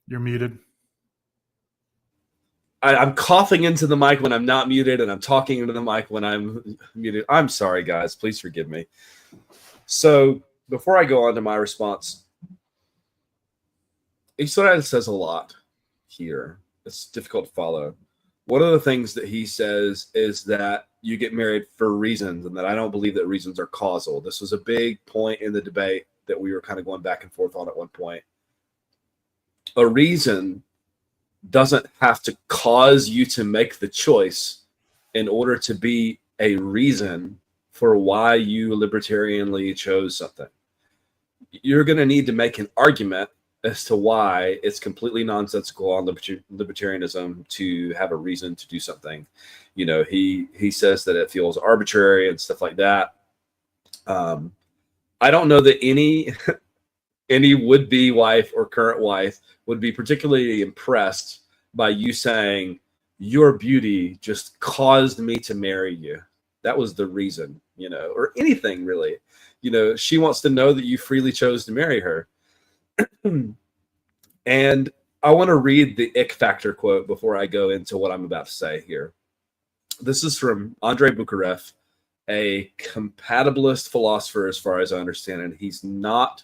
[SPEAKER 5] You're muted.
[SPEAKER 1] I'm coughing into the mic when I'm not muted, and I'm talking into the mic when I'm muted. I'm sorry, guys. Please forgive me. So before I go on to my response, Israel says a lot here. It's difficult to follow. One of the things that he says is that you get married for reasons, and that I don't believe that reasons are causal. This was a big point in the debate that we were kind of going back and forth on at one point. A reason doesn't have to cause you to make the choice in order to be a reason for why you libertarianly chose something. You're going to need to make an argument as to why it's completely nonsensical on libertarianism to have a reason to do something. You know, he says that it feels arbitrary and stuff like that. I don't know that any would-be wife or current wife would be particularly impressed by you saying, your beauty just caused me to marry you. That was the reason, you know, or anything really. You know, she wants to know that you freely chose to marry her. And I want to read the ick factor quote before I go into what I'm about to say here. This is from Andrei Bukharev, a compatibilist philosopher, as far as I understand it. He's not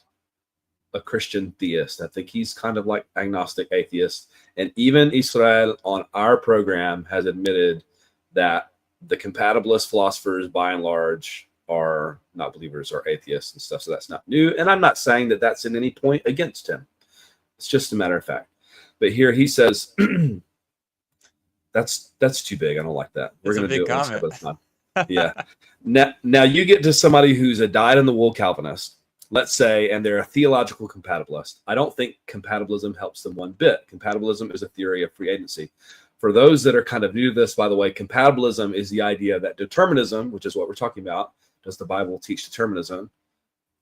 [SPEAKER 1] a Christian theist. I think he's kind of like agnostic atheist. And even Israel on our program has admitted that the compatibilist philosophers, by and large, are not believers or atheists and stuff. So that's not new. And I'm not saying that that's in any point against him. It's just a matter of fact. But here he says, that's too big. I don't like that. We're going to do it one step at a time. Yeah. Now you get to somebody who's a dyed-in-the-wool Calvinist, let's say, and they're a theological compatibilist. I don't think compatibilism helps them one bit. Compatibilism is a theory of free agency. For those that are kind of new to this, by the way, compatibilism is the idea that determinism, which is what we're talking about, does the Bible teach determinism,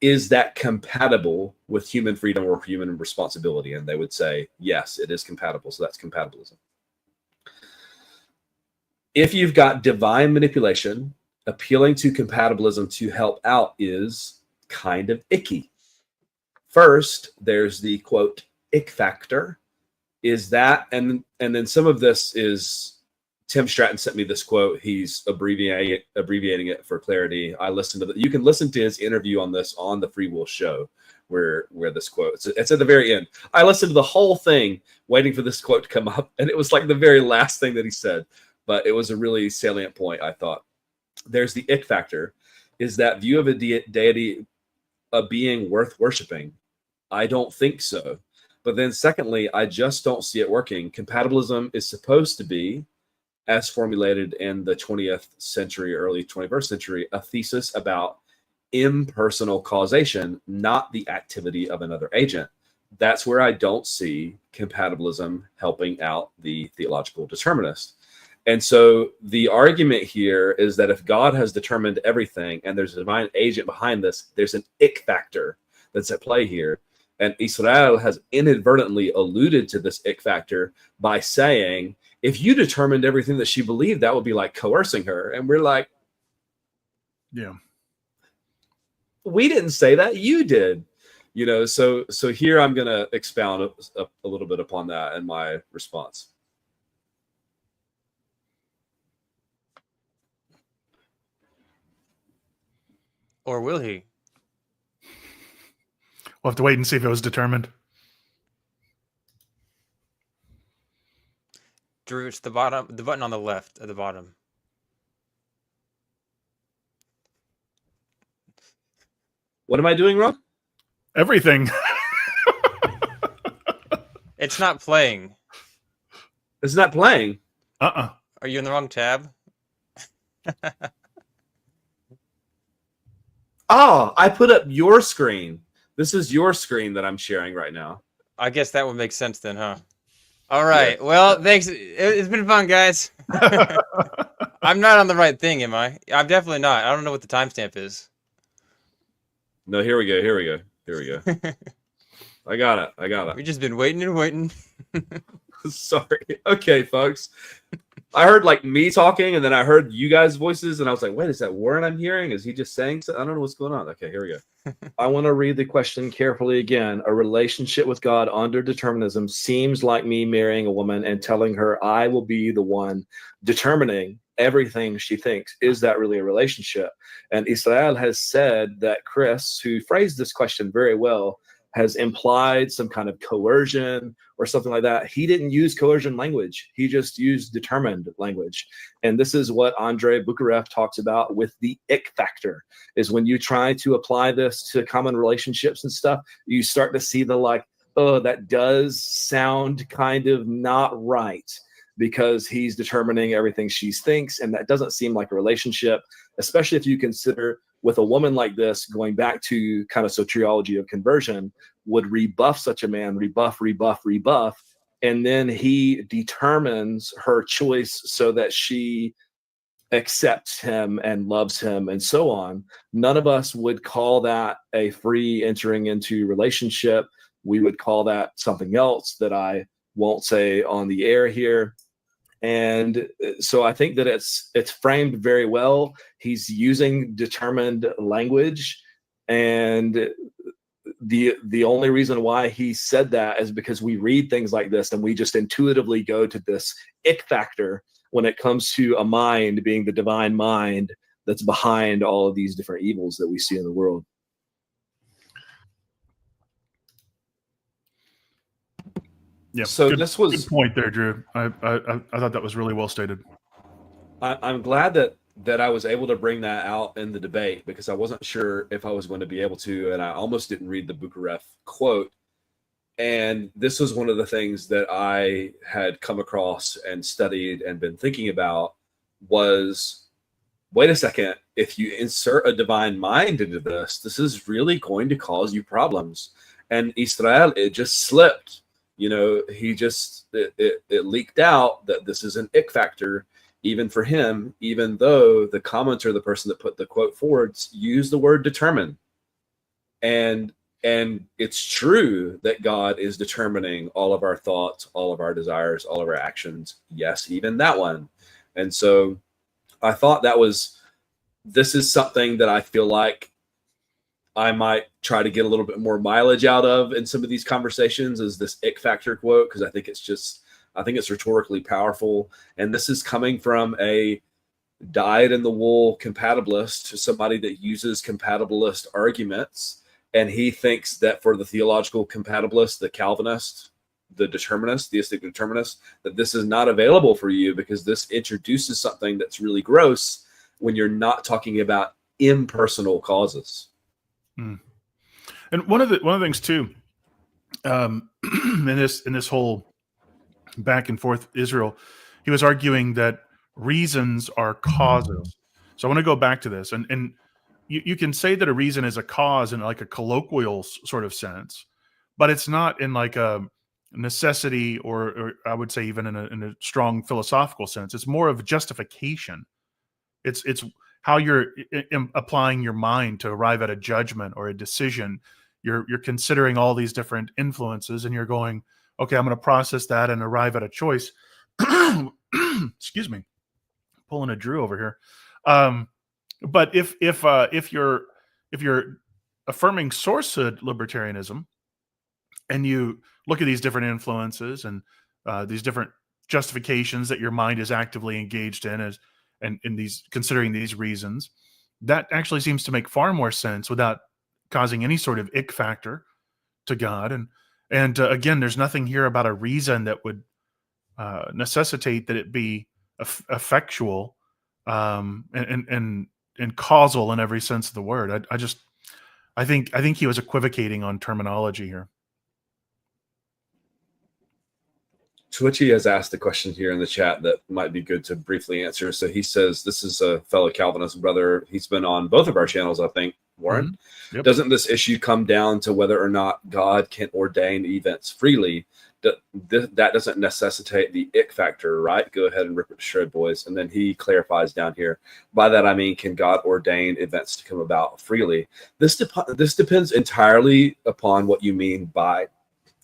[SPEAKER 1] is that compatible with human freedom or human responsibility? And they would say, yes, it is compatible. So that's compatibilism. If you've got divine manipulation, appealing to compatibilism to help out is kind of icky. First, there's the quote ick factor. Is that, and then some of this is, Tim Stratton sent me this quote. He's abbreviating it for clarity. I listened to you can listen to his interview on this on the Free Will Show, where this quote, it's at the very end. I listened to the whole thing waiting for this quote to come up, and it was like the very last thing that he said, but it was a really salient point, I thought. There's the ick factor. Is that view of a deity a being worth worshiping? I don't think so. But then secondly, I just don't see it working. Compatibilism is supposed to be as formulated in the 20th century, early 21st century, a thesis about impersonal causation, not the activity of another agent. That's where I don't see compatibilism helping out the theological determinist. And so the argument here is that if God has determined everything and there's a divine agent behind this, there's an ick factor that's at play here. And Israel has inadvertently alluded to this ick factor by saying, if you determined everything that she believed, that would be like coercing her. And we're like,
[SPEAKER 5] yeah,
[SPEAKER 1] we didn't say that, you did. You know, so here I'm going to expound a little bit upon that in my response.
[SPEAKER 4] Or will he?
[SPEAKER 5] We'll have to wait and see if it was determined.
[SPEAKER 4] Drew, it's the button on the left at the bottom.
[SPEAKER 1] What am I doing wrong?
[SPEAKER 5] Everything.
[SPEAKER 4] It's not playing.
[SPEAKER 1] It's not playing.
[SPEAKER 5] Uh-uh.
[SPEAKER 4] Are you in the wrong tab?
[SPEAKER 1] Oh, I put up your screen. This is your screen that I'm sharing right now.
[SPEAKER 4] I guess that would make sense then, huh? All right. Yeah. Well, thanks. It's been fun, guys. I'm not on the right thing, am I? I'm definitely not. I don't know what the timestamp is.
[SPEAKER 1] No, here we go. I got it.
[SPEAKER 4] We've just been waiting and waiting.
[SPEAKER 1] Sorry. Okay, folks. I heard like me talking, and then I heard you guys' voices, and I was like, wait, is that Warren I'm hearing? Is he just saying something? I don't know what's going on. Okay, here we go. I want to read the question carefully again. A relationship with God under determinism seems like me marrying a woman and telling her I will be the one determining everything she thinks. Is that really a relationship? And Israel has said that Chris, who phrased this question very well, has implied some kind of coercion or something like that. He didn't use coercion language. He just used determined language. And this is what Andrei Bukharev talks about with the ick factor, is when you try to apply this to common relationships and stuff, you start to see the like, oh, that does sound kind of not right, because he's determining everything she thinks. And that doesn't seem like a relationship, especially if you consider with a woman like this, going back to kind of soteriology of conversion, would rebuff such a man, rebuff, and then he determines her choice so that she accepts him and loves him and so on. None of us would call that a free entering into relationship. We would call that something else that I won't say on the air here. And so I think that it's framed very well. He's using determined language, and the only reason why he said that is because we read things like this and we just intuitively go to this ick factor when it comes to a mind being the divine mind that's behind all of these different evils that we see in the world.
[SPEAKER 5] Yeah.
[SPEAKER 1] So this was
[SPEAKER 5] good point there, Drew. I thought that was really well stated.
[SPEAKER 1] I'm glad that I was able to bring that out in the debate, because I wasn't sure if I was going to be able to, and I almost didn't read the Bukharev quote. And this was one of the things that I had come across and studied and been thinking about was, wait a second, if you insert a divine mind into this, this is really going to cause you problems. And Israel, it just slipped. You know, he just, it leaked out that this is an ick factor, even for him, even though the commenter, the person that put the quote forward, used the word determine. And it's true that God is determining all of our thoughts, all of our desires, all of our actions. Yes, even that one. And so I thought this is something that I feel like I might try to get a little bit more mileage out of in some of these conversations, is this ick factor quote, because I think it's rhetorically powerful. And this is coming from a dyed-in-the-wool compatibilist to somebody that uses compatibilist arguments. And he thinks that for the theological compatibilist, the Calvinist, the determinist, theistic determinist, that this is not available for you because this introduces something that's really gross when you're not talking about impersonal causes.
[SPEAKER 5] And one of the things too, in this whole back and forth Israel, he was arguing that reasons are causes. So I want to go back to this, and you can say that a reason is a cause in like a colloquial sort of sense, but it's not in like a necessity, or I would say even in a strong philosophical sense. It's more of a justification. It's how you're applying your mind to arrive at a judgment or a decision. You're considering all these different influences, and you're going, okay, I'm going to process that and arrive at a choice. Excuse me, pulling a Drew over here. But if you're affirming sourcehood libertarianism, and you look at these different influences and these different justifications that your mind is actively engaged in, and in these, considering these reasons, that actually seems to make far more sense without causing any sort of ick factor to God. And again, there's nothing here about a reason that would necessitate that it be effectual and causal in every sense of the word. I think he was equivocating on terminology here.
[SPEAKER 1] Twitchy has asked a question here in the chat that might be good to briefly answer. So he says, this is a fellow Calvinist brother. He's been on both of our channels, I think, Warren.
[SPEAKER 5] Mm-hmm. Yep.
[SPEAKER 1] Doesn't this issue come down to whether or not God can ordain events freely? That doesn't necessitate the ick factor, right? Go ahead and rip it to shred, boys. And then he clarifies down here. By that, I mean, can God ordain events to come about freely? This depends entirely upon what you mean by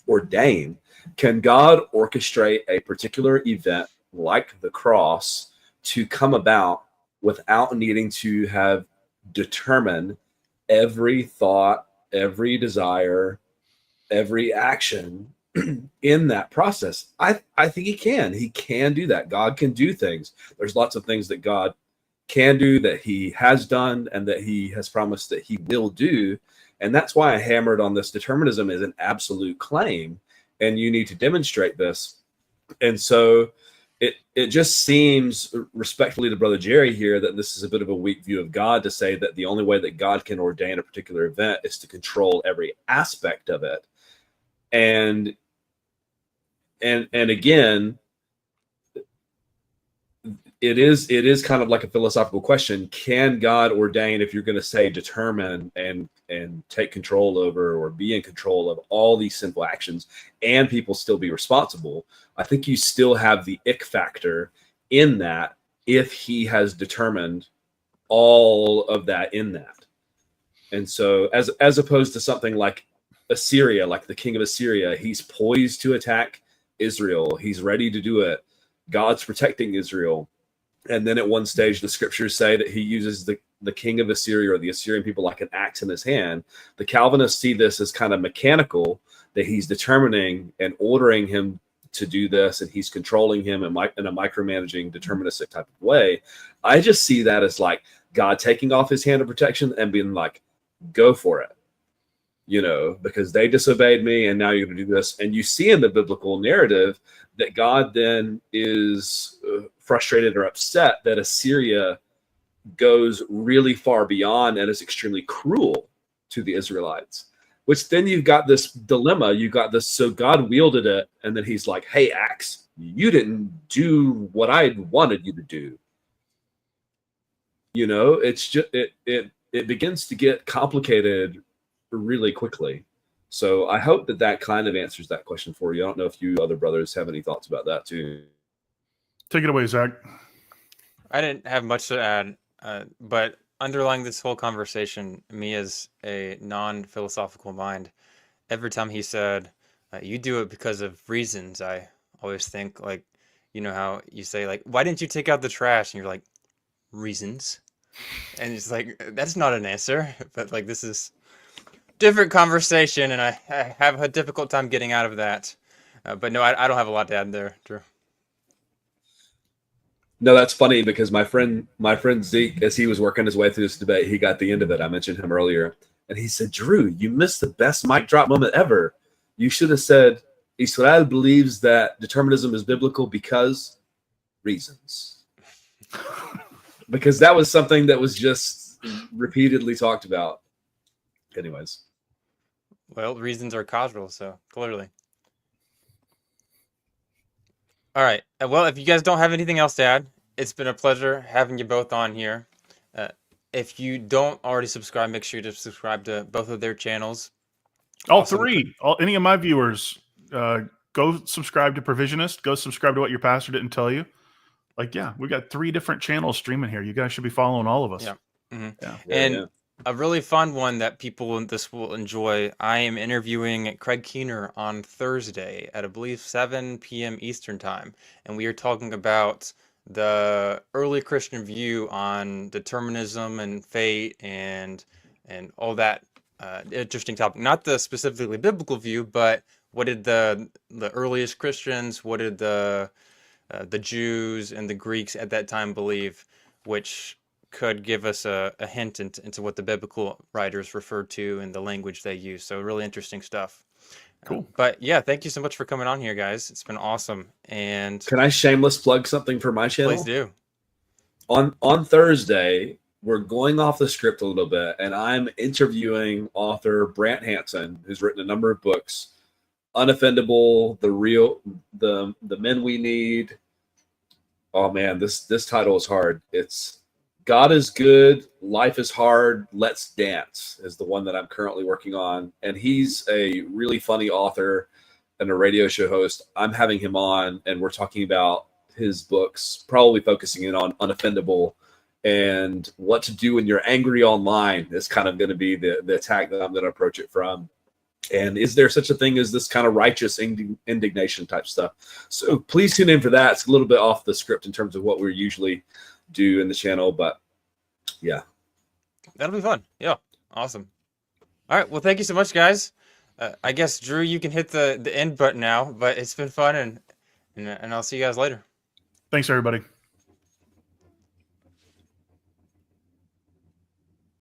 [SPEAKER 1] ordain. Can God orchestrate a particular event like the cross to come about without needing to have determined every thought, every desire, every action in that process? I think he can. He can do that. God can do things. There's lots of things that God can do, that he has done, and that he has promised that he will do. And that's why I hammered on this. Determinism is an absolute claim, and you need to demonstrate this. And so it just seems, respectfully to Brother Jerry here, that this is a bit of a weak view of God to say that the only way that God can ordain a particular event is to control every aspect of it. And again, it is kind of like a philosophical question. Can God ordain, if you're going to say determine and take control over or be in control of all these sinful actions, and people still be responsible? I think you still have the ick factor in that if he has determined all of that in that. And so as opposed to something like Assyria, like the king of Assyria, he's poised to attack Israel. He's ready to do it. God's protecting Israel. And then at one stage, the scriptures say that he uses the king of Assyria or the Assyrian people like an axe in his hand. The Calvinists see this as kind of mechanical, that he's determining and ordering him to do this, and he's controlling him in a micromanaging, deterministic type of way. I just see that as like God taking off his hand of protection and being like, go for it, because they disobeyed me, and now you're going to do this. And you see in the biblical narrative that God then is frustrated or upset that Assyria goes really far beyond and is extremely cruel to the Israelites, which then you've got this dilemma. You got this, so God wielded it, and then he's like, hey, axe, you didn't do what I wanted you to do. It's just, it begins to get complicated really quickly. So I hope that kind of answers that question for you. I don't know if you other brothers have any thoughts about that too.
[SPEAKER 5] Take it away, Zach.
[SPEAKER 4] I didn't have much to add, but underlying this whole conversation, me as a non-philosophical mind, every time he said, you do it because of reasons, I always think, like, how you say, like, why didn't you take out the trash? And you're like, reasons. And it's like, that's not an answer, but like, this is different conversation, and I have a difficult time getting out of that. But no, I don't have a lot to add there, Drew.
[SPEAKER 1] No, that's funny, because my friend Zeke, as he was working his way through this debate, he got the end of it. I mentioned him earlier, and he said, Drew, you missed the best mic drop moment ever. You should have said, Israel believes that determinism is biblical because reasons. Because that was something that was just repeatedly talked about. Anyways.
[SPEAKER 4] Well, reasons are causal, so clearly. All right. Well, if you guys don't have anything else to add, it's been a pleasure having you both on here. If you don't already subscribe, make sure to subscribe to both of their channels.
[SPEAKER 5] All
[SPEAKER 4] Awesome.
[SPEAKER 5] three. Any of my viewers, go subscribe to Provisionist. Go subscribe to What Your Pastor Didn't Tell You. Like, yeah, we got 3 different channels streaming here. You guys should be following all of us.
[SPEAKER 4] Yeah. Mm-hmm.
[SPEAKER 5] Yeah.
[SPEAKER 4] And a really fun one that people in this will enjoy. I am interviewing Craig Keener on Thursday at, I believe, 7 p.m. Eastern time. And we are talking about the early Christian view on determinism and fate and all that interesting topic. Not the specifically biblical view, but what did the earliest Christians, what did the Jews and the Greeks at that time believe, which could give us a hint into what the biblical writers referred to and the language they use. So really interesting stuff.
[SPEAKER 5] Cool.
[SPEAKER 4] But yeah, thank you so much for coming on here, guys. It's been awesome. And
[SPEAKER 1] Can I shameless plug something for my channel?
[SPEAKER 4] please do.
[SPEAKER 1] On Thursday, we're going off the script a little bit, and I'm interviewing author Brant Hansen, who's written a number of books. Unoffendable, the Men We Need. Oh man, this title is hard. It's God is Good, Life is Hard, Let's Dance is the one that I'm currently working on. And he's a really funny author and a radio show host. I'm having him on, and we're talking about his books, probably focusing in on Unoffendable and what to do when you're angry online is kind of going to be the attack that I'm going to approach it from. And is there such a thing as this kind of righteous indignation type stuff? So please tune in for that. It's a little bit off the script in terms of what we usually do in the channel, but yeah.
[SPEAKER 4] That'll be fun. Yeah. Awesome. All right. Well, thank you so much, guys. I guess, Drew, you can hit the end button now, but it's been fun, and I'll see you guys later.
[SPEAKER 5] Thanks, everybody.